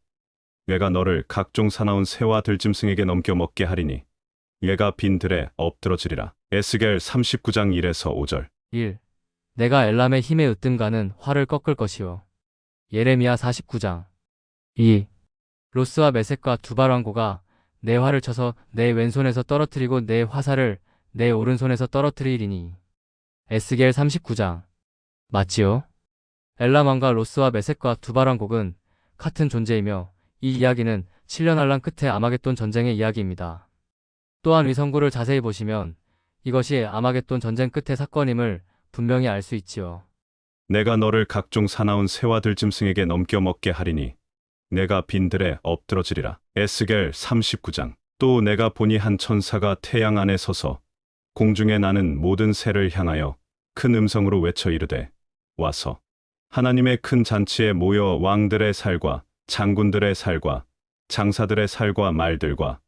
내가 너를 각종 사나운 새와 들짐승에게 넘겨 먹게 하리니 내가 빈 들에 엎드러지리라. 에스겔 39장 1에서 5절. 1. 내가 엘람의 힘에 으뜸가는 활을 꺾을 것이요. 예레미야 49장 2. 로스와 메섹과 두발 왕고가 내 활을 쳐서 내 왼손에서 떨어뜨리고 내 화살을 내 오른손에서 떨어뜨리리니. 에스겔 39장. 맞지요? 엘람 왕과 로스와 메섹과 두발 왕국은 같은 존재이며 이 이야기는 7년 환란 끝에 아마겟돈 전쟁의 이야기입니다. 또한 위 선구를 자세히 보시면 이것이 아마겟돈 전쟁 끝의 사건임을 분명히 알 수 있지요. 내가 너를 각종 사나운 새와 들짐승에게 넘겨 먹게 하리니 내가 빈 들에 엎드러지리라. 에스겔 39장. 또 내가 보니 한 천사가 태양 안에 서서 공중에 나는 모든 새를 향하여 큰 음성으로 외쳐 이르되 와서 하나님의 큰 잔치에 모여 왕들의 살과 장군들의 살과 장사들의 살과 말들과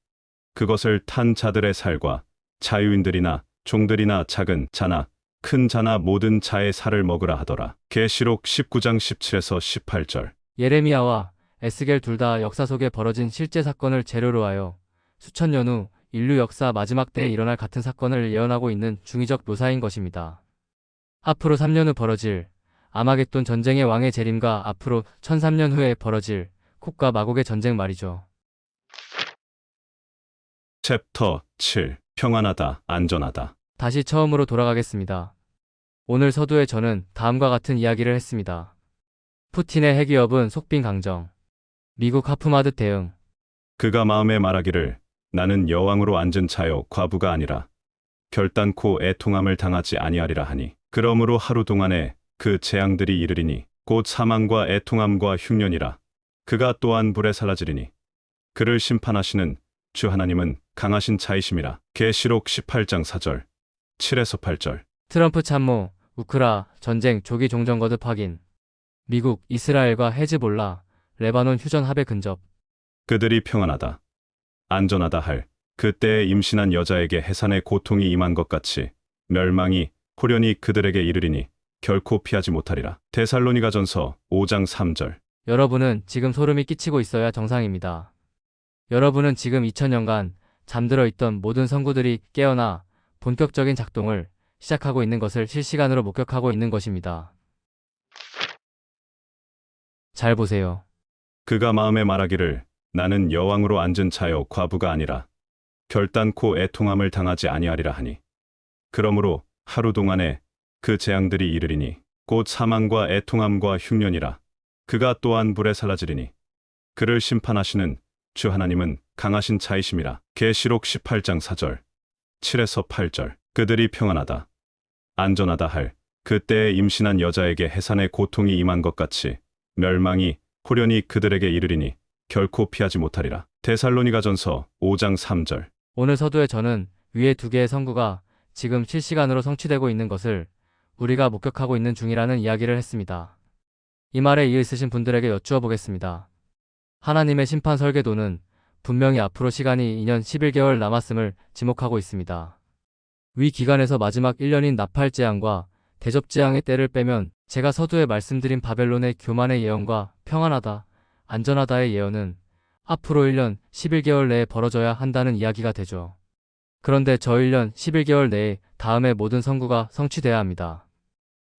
그것을 탄 자들의 살과 자유인들이나 종들이나 작은 자나 큰 자나 모든 자의 살을 먹으라 하더라. 계시록 19장 17에서 18절. 예레미야와 에스겔 둘 다 역사 속에 벌어진 실제 사건을 재료로 하여 수천 년 후 인류 역사 마지막 때에 일어날 같은 사건을 예언하고 있는 중의적 묘사인 것입니다. 앞으로 3년 후 벌어질 아마겟돈 전쟁의 왕의 재림과 앞으로 1003년 후에 벌어질 콕과 마곡의 전쟁 말이죠. 챕터 7. 평안하다, 안전하다. 다시 처음으로 돌아가겠습니다. 오늘 서두에 저는 다음과 같은 이야기를 했습니다. 푸틴의 핵위협은 속빈 강정. 미국 하프마드 대응. 그가 마음에 말하기를 나는 여왕으로 앉은 자요 과부가 아니라 결단코 애통함을 당하지 아니하리라 하니 그러므로 하루 동안에 그 재앙들이 이르리니 곧 사망과 애통함과 흉년이라 그가 또한 불에 사라지리니 그를 심판하시는 주 하나님은 강하신 자이심이라. 계시록 18장 4절 7에서 8절. 트럼프 참모, 우크라 전쟁 조기 종전 거듭 확인. 미국, 이스라엘과 헤즈볼라, 레바논 휴전 합의 근접. 그들이 평안하다, 안전하다 할 그때에 임신한 여자에게 해산의 고통이 임한 것 같이 멸망이 호련히 그들에게 이르리니 결코 피하지 못하리라. 데살로니가전서 5장 3절. 여러분은 지금 소름이 끼치고 있어야 정상입니다. 여러분은 지금 2000년간 잠들어 있던 모든 성구들이 깨어나 본격적인 작동을 시작하고 있는 것을 실시간으로 목격하고 있는 것입니다. 잘 보세요. 그가 마음에 말하기를 나는 여왕으로 앉은 자요 과부가 아니라 결단코 애통함을 당하지 아니하리라 하니 그러므로 하루 동안에 그 재앙들이 이르리니 곧 사망과 애통함과 흉년이라 그가 또한 불에 사라지리니 그를 심판하시는 주 하나님은 강하신 자이심이라. 계시록 18장 4절 7에서 8절. 그들이 평안하다, 안전하다 할 그때에 임신한 여자에게 해산의 고통이 임한 것 같이 멸망이 호련히 그들에게 이르리니 결코 피하지 못하리라. 데살로니가전서 5장 3절. 오늘 서두에 저는 위에 두 개의 선구가 지금 실시간으로 성취되고 있는 것을 우리가 목격하고 있는 중이라는 이야기를 했습니다. 이 말에 이해 있으신 분들에게 여쭈어 보겠습니다. 하나님의 심판 설계도는 분명히 앞으로 시간이 2년 11개월 남았음을 지목하고 있습니다. 위 기간에서 마지막 1년인 나팔 재앙과 대접 재앙의 때를 빼면 제가 서두에 말씀드린 바벨론의 교만의 예언과 평안하다, 안전하다의 예언은 앞으로 1년 11개월 내에 벌어져야 한다는 이야기가 되죠. 그런데 저 1년 11개월 내에 다음의 모든 선구가 성취돼야 합니다.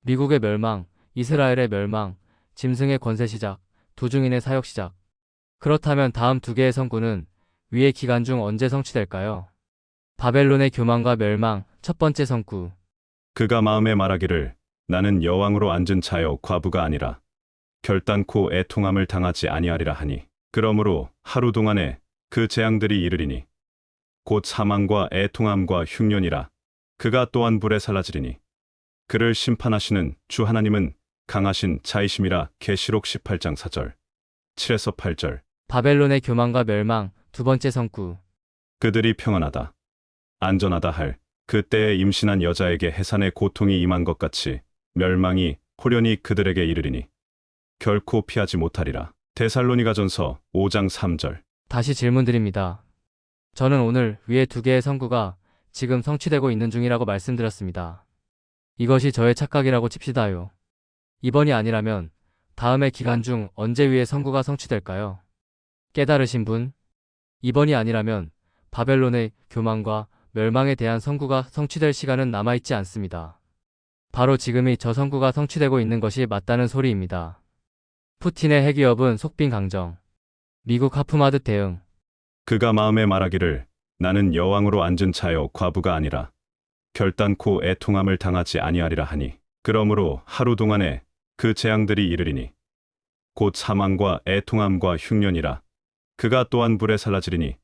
미국의 멸망, 이스라엘의 멸망, 짐승의 권세 시작, 도중인의 사역 시작. 그렇다면 다음 두 개의 선구는 위의 기간 중 언제 성취될까요? 바벨론의 교만과 멸망, 첫 번째 선구. 그가 마음에 말하기를 나는 여왕으로 앉은 자요 과부가 아니라 결단코 애통함을 당하지 아니하리라 하니 그러므로 하루 동안에 그 재앙들이 이르리니 곧 사망과 애통함과 흉년이라 그가 또한 불에 사라지리니 그를 심판하시는 주 하나님은 강하신 자이심이라. 계시록 18장 4절 7에서 8절. 바벨론의 교만과 멸망, 두 번째 선구. 그들이 평안하다, 안전하다 할 그때에 임신한 여자에게 해산의 고통이 임한 것 같이 멸망이 호련히 그들에게 이르리니 결코 피하지 못하리라. 데살로니가전서 5장 3절. 다시 질문드립니다. 저는 오늘 위에 두 개의 선구가 지금 성취되고 있는 중이라고 말씀드렸습니다. 이것이 저의 착각이라고 칩시다요. 이번이 아니라면 다음의 기간 중 언제 위의 선구가 성취될까요? 깨달으신 분? 이번이 아니라면 바벨론의 교만과 멸망에 대한 선구가 성취될 시간은 남아있지 않습니다. 바로 지금이 저 선구가 성취되고 있는 것이 맞다는 소리입니다. 푸틴의 핵위협은 속빈 강정. 미국 하프마드 대응. 그가 마음에 말하기를 나는 여왕으로 앉은 자요 과부가 아니라 결단코 애통함을 당하지 아니하리라 하니 그러므로 하루 동안에 그 재앙들이 이르리니 곧 사망과 애통함과 흉년이라 그가 또한 불에 사라지리니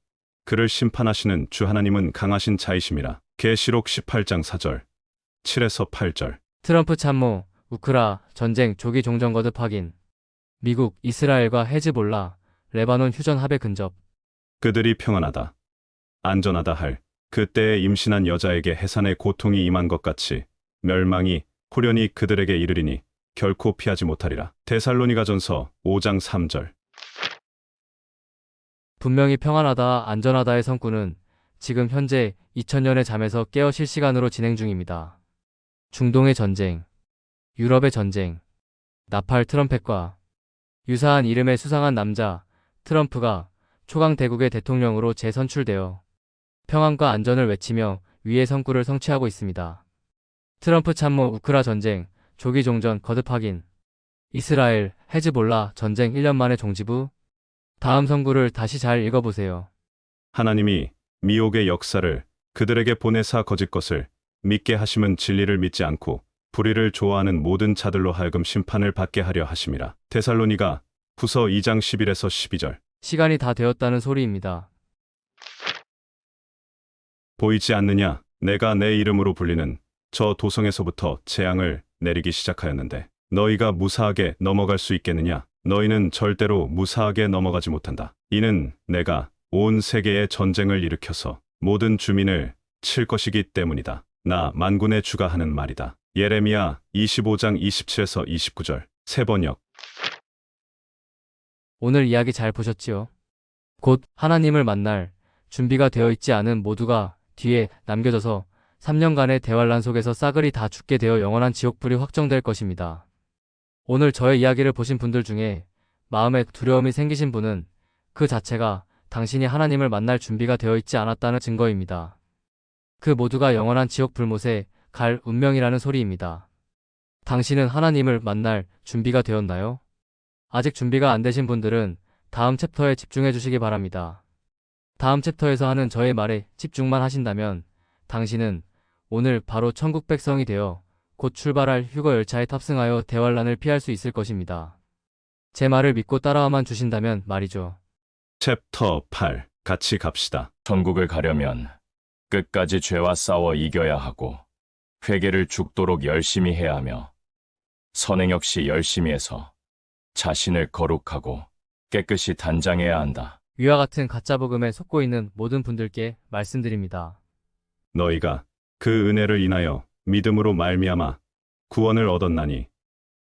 그를 심판하시는 주 하나님은 강하신 자이심이라. 계시록 18장 4절 7에서 8절. 트럼프 참모, 우크라 전쟁 조기 종전 거듭 확인. 미국, 이스라엘과 헤즈볼라, 레바논 휴전 합의 근접. 그들이 평안하다, 안전하다 할 그때에 임신한 여자에게 해산의 고통이 임한 것 같이 멸망이 호련히 그들에게 이르리니 결코 피하지 못하리라. 데살로니가전서 5장 3절. 분명히 평안하다, 안전하다의 성구는 지금 현재 2000년의 잠에서 깨어 실시간으로 진행 중입니다. 중동의 전쟁, 유럽의 전쟁, 나팔 트럼펫과 유사한 이름의 수상한 남자 트럼프가 초강 대국의 대통령으로 재선출되어 평안과 안전을 외치며 위의 성구를 성취하고 있습니다. 트럼프 참모 우크라 전쟁, 조기 종전 거듭 확인, 이스라엘, 헤즈볼라 전쟁 1년 만에 종지부. 다음 성구를 다시 잘 읽어보세요. 하나님이 미혹의 역사를 그들에게 보내사 거짓 것을 믿게 하심은 진리를 믿지 않고 불의를 좋아하는 모든 자들로 하여금 심판을 받게 하려 하심이라. 데살로니가 후서 2장 11에서 12절. 시간이 다 되었다는 소리입니다. 보이지 않느냐? 내가 내 이름으로 불리는 저 도성에서부터 재앙을 내리기 시작하였는데 너희가 무사하게 넘어갈 수 있겠느냐? 너희는 절대로 무사하게 넘어가지 못한다. 이는 내가 온 세계에 전쟁을 일으켜서 모든 주민을 칠 것이기 때문이다. 나 만군의 주가 하는 말이다. 예레미야 25장 27에서 29절. 세번역. 오늘 이야기 잘 보셨지요? 곧 하나님을 만날 준비가 되어 있지 않은 모두가 뒤에 남겨져서 3년간의 대환란 속에서 싸그리 다 죽게 되어 영원한 지옥불이 확정될 것입니다. 오늘 저의 이야기를 보신 분들 중에 마음에 두려움이 생기신 분은 그 자체가 당신이 하나님을 만날 준비가 되어 있지 않았다는 증거입니다. 그 모두가 영원한 지옥 불못에 갈 운명이라는 소리입니다. 당신은 하나님을 만날 준비가 되었나요? 아직 준비가 안 되신 분들은 다음 챕터에 집중해 주시기 바랍니다. 다음 챕터에서 하는 저의 말에 집중만 하신다면 당신은 오늘 바로 천국 백성이 되어 곧 출발할 휴거 열차에 탑승하여 대환란을 피할 수 있을 것입니다. 제 말을 믿고 따라와만 주신다면 말이죠. 챕터 8. 같이 갑시다. 천국을 가려면 끝까지 죄와 싸워 이겨야 하고 회개를 죽도록 열심히 해야 하며 선행 역시 열심히 해서 자신을 거룩하고 깨끗이 단장해야 한다. 위와 같은 가짜 복음에 속고 있는 모든 분들께 말씀드립니다. 너희가 그 은혜를 인하여 믿음으로 말미암아 구원을 얻었나니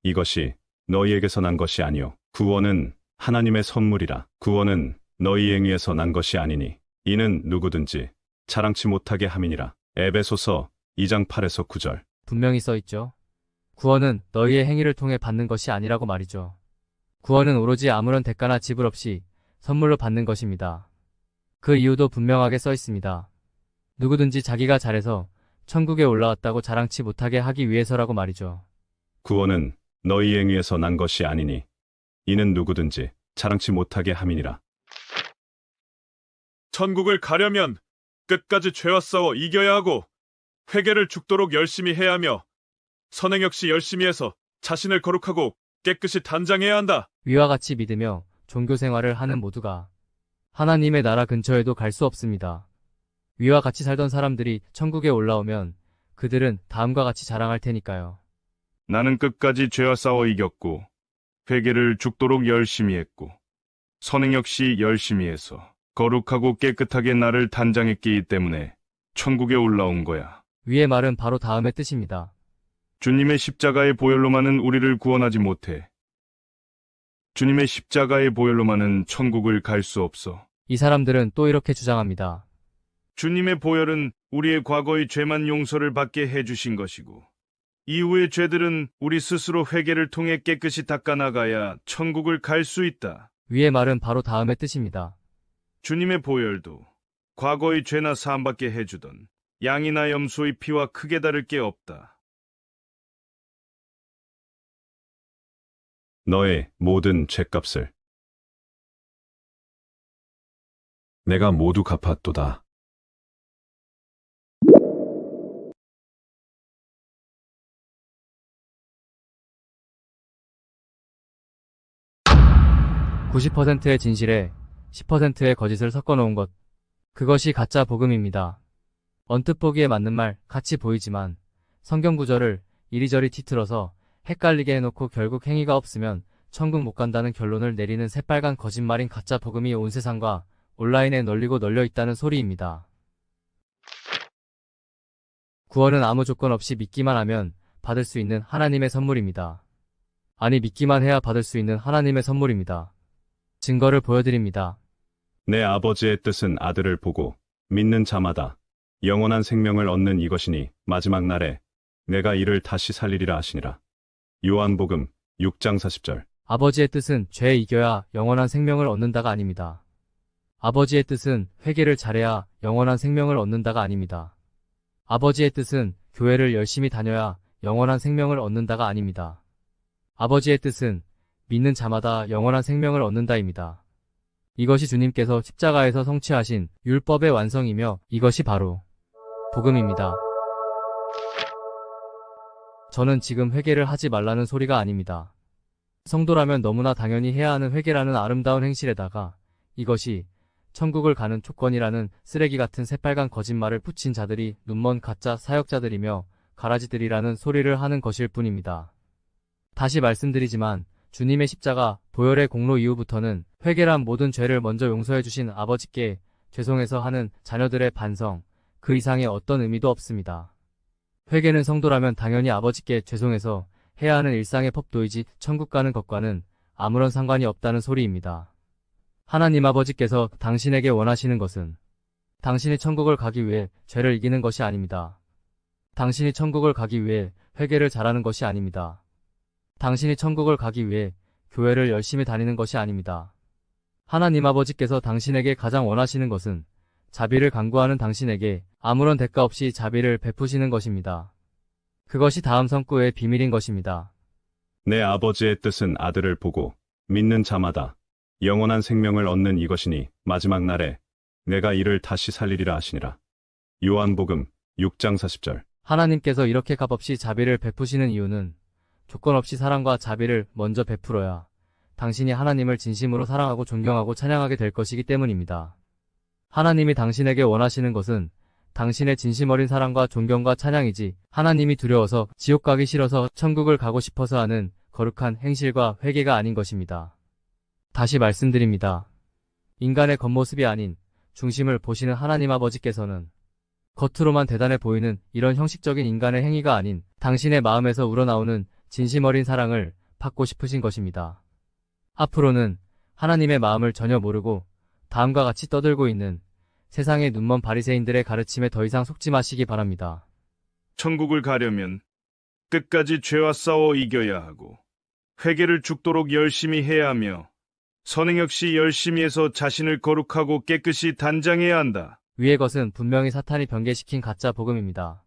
이것이 너희에게서 난 것이 아니요 구원은 하나님의 선물이라. 구원은 너희 행위에서 난 것이 아니니 이는 누구든지 자랑치 못하게 함이니라. 에베소서 2장 8에서 9절. 분명히 써있죠. 구원은 너희의 행위를 통해 받는 것이 아니라고 말이죠. 구원은 오로지 아무런 대가나 지불 없이 선물로 받는 것입니다. 그 이유도 분명하게 써 있습니다. 누구든지 자기가 잘해서 천국에 올라왔다고 자랑치 못하게 하기 위해서라고 말이죠. 구원은 너희 행위에서 난 것이 아니니 이는 누구든지 자랑치 못하게 함이니라. 천국을 가려면 끝까지 죄와 싸워 이겨야 하고 회개를 죽도록 열심히 해야 하며 선행 역시 열심히 해서 자신을 거룩하고 깨끗이 단장해야 한다. 위와 같이 믿으며 종교 생활을 하는 모두가 하나님의 나라 근처에도 갈 수 없습니다. 위와 같이 살던 사람들이 천국에 올라오면 그들은 다음과 같이 자랑할 테니까요. 나는 끝까지 죄와 싸워 이겼고 회개를 죽도록 열심히 했고 선행 역시 열심히 해서 거룩하고 깨끗하게 나를 단장했기 때문에 천국에 올라온 거야. 위의 말은 바로 다음의 뜻입니다. 주님의 십자가의 보혈로만은 우리를 구원하지 못해. 주님의 십자가의 보혈로만은 천국을 갈 수 없어. 이 사람들은 또 이렇게 주장합니다. 주님의 보혈은 우리의 과거의 죄만 용서를 받게 해주신 것이고 이후의 죄들은 우리 스스로 회개를 통해 깨끗이 닦아나가야 천국을 갈 수 있다. 위의 말은 바로 다음의 뜻입니다. 주님의 보혈도 과거의 죄나 사함받게 해주던 양이나 염소의 피와 크게 다를 게 없다. 너의 모든 죄값을 내가 모두 갚았도다. (90%의) 진실에 (10%의) 거짓을 섞어 놓은 것. 그것이 가짜 복음입니다. 언뜻 보기에 맞는 말 같이 보이지만 성경 구절을 이리저리 뒤틀어서 헷갈리게 해놓고 결국 행위가 없으면 천국 못 간다는 결론을 내리는 새빨간 거짓말인 가짜 복음이 온 세상과 온라인에 널리고 널려 있다는 소리입니다. 구원은 아무 조건 없이 믿기만 하면 받을 수 있는 하나님의 선물입니다. 아니, 믿기만 해야 받을 수 있는 하나님의 선물입니다. 증거를 보여드립니다. 내 아버지의 뜻은 아들을 보고 믿는 자마다 영원한 생명을 얻는 이것이니 마지막 날에 내가 이를 다시 살리리라 하시니라. 요한복음 6장 40절. 아버지의 뜻은 죄에 이겨야 영원한 생명을 얻는다가 아닙니다. 아버지의 뜻은 회개를 잘해야 영원한 생명을 얻는다가 아닙니다. 아버지의 뜻은 교회를 열심히 다녀야 영원한 생명을 얻는다가 아닙니다. 아버지의 뜻은 믿는 자마다 영원한 생명을 얻는다입니다. 이것이 주님께서 십자가에서 성취하신 율법의 완성이며 이것이 바로 복음입니다. 저는 지금 회개를 하지 말라는 소리가 아닙니다. 성도라면 너무나 당연히 해야 하는 회개라는 아름다운 행실에다가 이것이 천국을 가는 조건이라는 쓰레기 같은 새빨간 거짓말을 붙인 자들이 눈먼 가짜 사역자들이며 가라지들이라는 소리를 하는 것일 뿐입니다. 다시 말씀드리지만 주님의 십자가 보혈의 공로 이후부터는 회개란 모든 죄를 먼저 용서해 주신 아버지께 죄송해서 하는 자녀들의 반성, 그 이상의 어떤 의미도 없습니다. 회개는 성도라면 당연히 아버지께 죄송해서 해야 하는 일상의 법도이지 천국 가는 것과는 아무런 상관이 없다는 소리입니다. 하나님 아버지께서 당신에게 원하시는 것은 당신이 천국을 가기 위해 죄를 이기는 것이 아닙니다. 당신이 천국을 가기 위해 회개를 잘하는 것이 아닙니다. 당신이 천국을 가기 위해 교회를 열심히 다니는 것이 아닙니다. 하나님 아버지께서 당신에게 가장 원하시는 것은 자비를 간구하는 당신에게 아무런 대가 없이 자비를 베푸시는 것입니다. 그것이 다음 성구의 비밀인 것입니다. 내 아버지의 뜻은 아들을 보고 믿는 자마다 영원한 생명을 얻는 이것이니 마지막 날에 내가 이를 다시 살리리라 하시니라. 요한복음 6장 40절. 하나님께서 이렇게 값없이 자비를 베푸시는 이유는 조건 없이 사랑과 자비를 먼저 베풀어야 당신이 하나님을 진심으로 사랑하고 존경하고 찬양하게 될 것이기 때문입니다. 하나님이 당신에게 원하시는 것은 당신의 진심 어린 사랑과 존경과 찬양이지 하나님이 두려워서 지옥 가기 싫어서 천국을 가고 싶어서 하는 거룩한 행실과 회개가 아닌 것입니다. 다시 말씀드립니다. 인간의 겉모습이 아닌 중심을 보시는 하나님 아버지께서는 겉으로만 대단해 보이는 이런 형식적인 인간의 행위가 아닌 당신의 마음에서 우러나오는 진심 어린 사랑을 받고 싶으신 것입니다. 앞으로는 하나님의 마음을 전혀 모르고 다음과 같이 떠들고 있는 세상의 눈먼 바리새인들의 가르침에 더 이상 속지 마시기 바랍니다. 천국을 가려면 끝까지 죄와 싸워 이겨야 하고 회개를 죽도록 열심히 해야 하며 선행 역시 열심히 해서 자신을 거룩하고 깨끗이 단장해야 한다. 위의 것은 분명히 사탄이 변개시킨 가짜 복음입니다.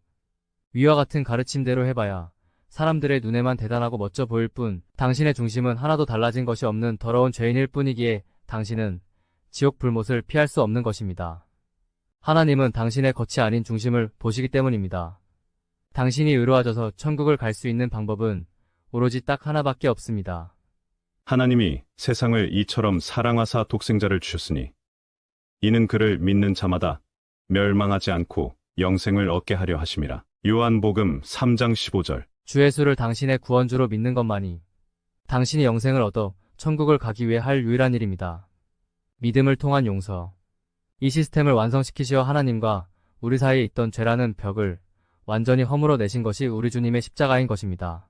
위와 같은 가르침대로 해봐야 사람들의 눈에만 대단하고 멋져 보일 뿐 당신의 중심은 하나도 달라진 것이 없는 더러운 죄인일 뿐이기에 당신은 지옥 불못을 피할 수 없는 것입니다. 하나님은 당신의 겉이 아닌 중심을 보시기 때문입니다. 당신이 의로워져서 천국을 갈 수 있는 방법은 오로지 딱 하나밖에 없습니다. 하나님이 세상을 이처럼 사랑하사 독생자를 주셨으니 이는 그를 믿는 자마다 멸망하지 않고 영생을 얻게 하려 하심이라. 요한복음 3장 15절. 주 예수를 당신의 구원주로 믿는 것만이 당신이 영생을 얻어 천국을 가기 위해 할 유일한 일입니다. 믿음을 통한 용서. 이 시스템을 완성시키시어 하나님과 우리 사이에 있던 죄라는 벽을 완전히 허물어 내신 것이 우리 주님의 십자가인 것입니다.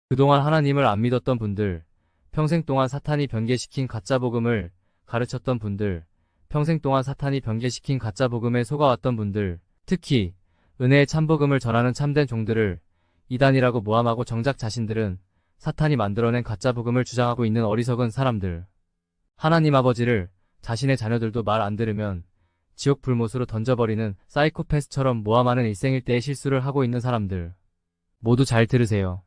그동안 하나님을 안 믿었던 분들, 평생 동안 사탄이 변개시킨 가짜 복음을 가르쳤던 분들, 평생 동안 사탄이 변개시킨 가짜 복음에 속아왔던 분들, 특히 은혜의 참복음을 전하는 참된 종들을 이단이라고 모함하고 정작 자신들은 사탄이 만들어낸 가짜 복음을 주장하고 있는 어리석은 사람들. 하나님 아버지를 자신의 자녀들도 말 안 들으면 지옥 불못으로 던져버리는 사이코패스처럼 모함하는 일생일대의 실수를 하고 있는 사람들. 모두 잘 들으세요.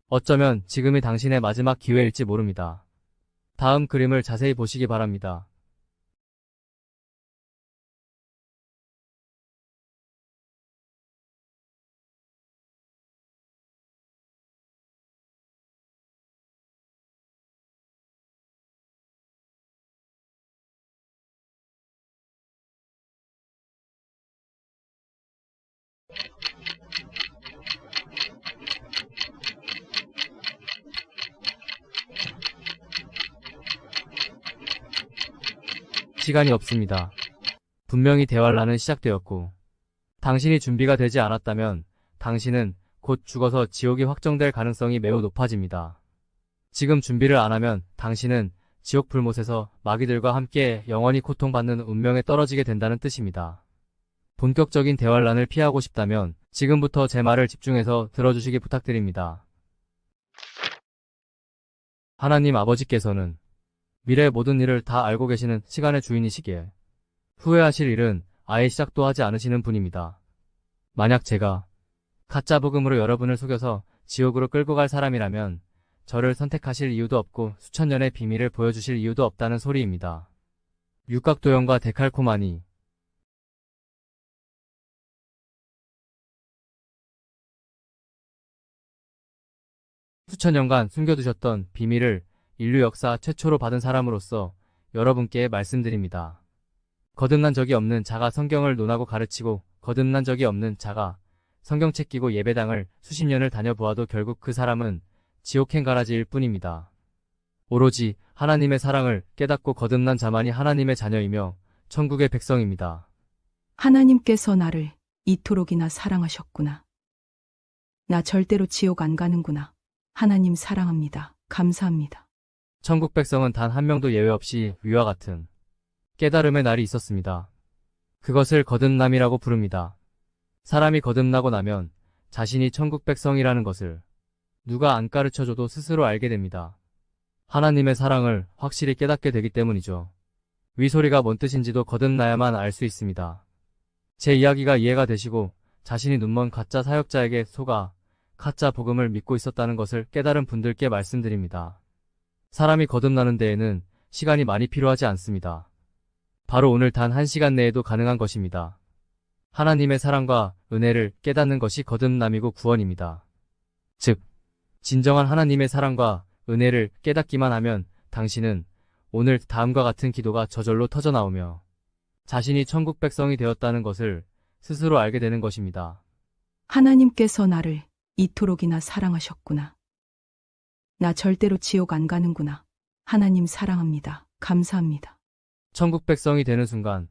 어쩌면 지금이 당신의 마지막 기회일지 모릅니다. 다음 그림을 자세히 보시기 바랍니다. 시간이 없습니다. 분명히 대환란은 시작되었고, 당신이 준비가 되지 않았다면 당신은 곧 죽어서 지옥이 확정될 가능성이 매우 높아집니다. 지금 준비를 안 하면 당신은 지옥 불못에서 마귀들과 함께 영원히 고통받는 운명에 떨어지게 된다는 뜻입니다. 본격적인 대환란을 피하고 싶다면 지금부터 제 말을 집중해서 들어주시기 부탁드립니다. 하나님 아버지께서는 미래의 모든 일을 다 알고 계시는 시간의 주인이시기에 후회하실 일은 아예 시작도 하지 않으시는 분입니다. 만약 제가 가짜 복음으로 여러분을 속여서 지옥으로 끌고 갈 사람이라면 저를 선택하실 이유도 없고 수천 년의 비밀을 보여주실 이유도 없다는 소리입니다. 육각도형과 데칼코마니. 수천 년간 숨겨두셨던 비밀을 인류 역사 최초로 받은 사람으로서 여러분께 말씀드립니다. 거듭난 적이 없는 자가 성경을 논하고 가르치고 거듭난 적이 없는 자가 성경책 끼고 예배당을 수십 년을 다녀보아도 결국 그 사람은 지옥행 가라지일 뿐입니다. 오로지 하나님의 사랑을 깨닫고 거듭난 자만이 하나님의 자녀이며 천국의 백성입니다. 하나님께서 나를 이토록이나 사랑하셨구나. 나 절대로 지옥 안 가는구나. 하나님 사랑합니다. 감사합니다. 천국 백성은 단 한 명도 예외 없이 위와 같은 깨달음의 날이 있었습니다. 그것을 거듭남이라고 부릅니다. 사람이 거듭나고 나면 자신이 천국 백성이라는 것을 누가 안 가르쳐줘도 스스로 알게 됩니다. 하나님의 사랑을 확실히 깨닫게 되기 때문이죠. 위소리가 뭔 뜻인지도 거듭나야만 알 수 있습니다. 제 이야기가 이해가 되시고 자신이 눈먼 가짜 사역자에게 속아 가짜 복음을 믿고 있었다는 것을 깨달은 분들께 말씀드립니다. 사람이 거듭나는 데에는 시간이 많이 필요하지 않습니다. 바로 오늘 단 1시간 내에도 가능한 것입니다. 하나님의 사랑과 은혜를 깨닫는 것이 거듭남이고 구원입니다. 즉, 진정한 하나님의 사랑과 은혜를 깨닫기만 하면 당신은 오늘 다음과 같은 기도가 저절로 터져나오며 자신이 천국 백성이 되었다는 것을 스스로 알게 되는 것입니다. 하나님께서 나를 이토록이나 사랑하셨구나. 나 절대로 지옥 안 가는구나. 하나님 사랑합니다. 감사합니다. 천국 백성이 되는 순간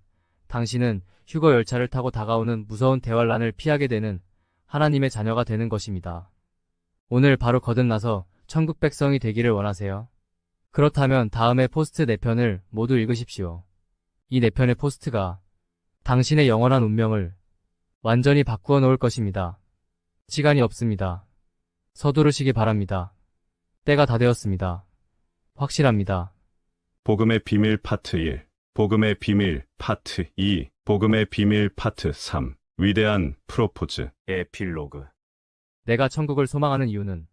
당신은 휴거 열차를 타고 다가오는 무서운 대환란을 피하게 되는 하나님의 자녀가 되는 것입니다. 오늘 바로 거듭나서 천국 백성이 되기를 원하세요? 그렇다면 다음에 포스트 4편을 모두 읽으십시오. 이 4편의 포스트가 당신의 영원한 운명을 완전히 바꾸어 놓을 것입니다. 시간이 없습니다. 서두르시기 바랍니다. 때가 다 되었습니다. 확실합니다. 복음의 비밀 파트 1, 복음의 비밀 파트 2, 복음의 비밀 파트 3, 위대한 프로포즈, 에필로그. 내가 천국을 소망하는 이유는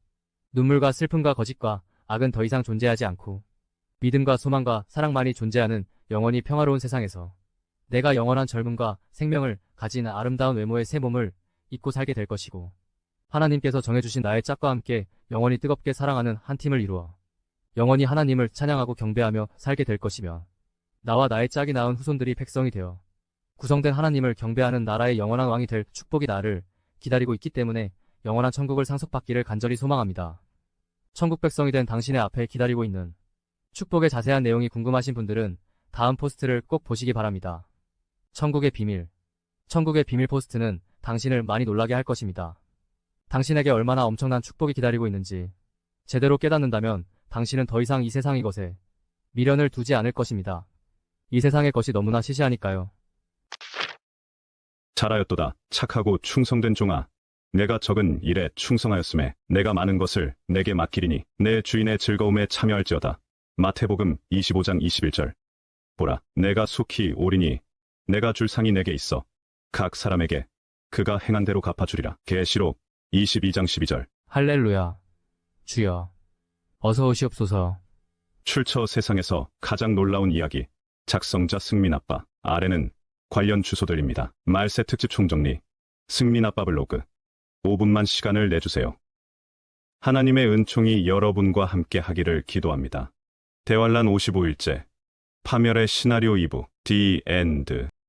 눈물과 슬픔과 거짓과 악은 더 이상 존재하지 않고 믿음과 소망과 사랑만이 존재하는 영원히 평화로운 세상에서 내가 영원한 젊음과 생명을 가진 아름다운 외모의 새 몸을 입고 살게 될 것이고 하나님께서 정해주신 나의 짝과 함께 영원히 뜨겁게 사랑하는 한 팀을 이루어 영원히 하나님을 찬양하고 경배하며 살게 될 것이며 나와 나의 짝이 낳은 후손들이 백성이 되어 구성된 하나님을 경배하는 나라의 영원한 왕이 될 축복이 나를 기다리고 있기 때문에 영원한 천국을 상속받기를 간절히 소망합니다. 천국 백성이 된 당신의 앞에 기다리고 있는 축복의 자세한 내용이 궁금하신 분들은 다음 포스트를 꼭 보시기 바랍니다. 천국의 비밀. 천국의 비밀 포스트는 당신을 많이 놀라게 할 것입니다. 당신에게 얼마나 엄청난 축복이 기다리고 있는지 제대로 깨닫는다면 당신은 더 이상 이 세상의 것에 미련을 두지 않을 것입니다. 이 세상의 것이 너무나 시시하니까요. 잘하였도다. 착하고 충성된 종아. 내가 적은 일에 충성하였음에 내가 많은 것을 내게 맡기리니 내 주인의 즐거움에 참여할지어다. 마태복음 25장 21절. 보라, 내가 속히 오리니 내가 줄 상이 내게 있어 각 사람에게 그가 행한 대로 갚아주리라. 계시록 22장 12절. 할렐루야. 주여, 어서 오시옵소서. 출처 세상에서 가장 놀라운 이야기. 작성자 승민아빠. 아래는 관련 주소들입니다. 말세 특집 총정리. 승민아빠 블로그. 5분만 시간을 내주세요. 하나님의 은총이 여러분과 함께 하기를 기도합니다. 대환란 55일째. 파멸의 시나리오 2부. The End.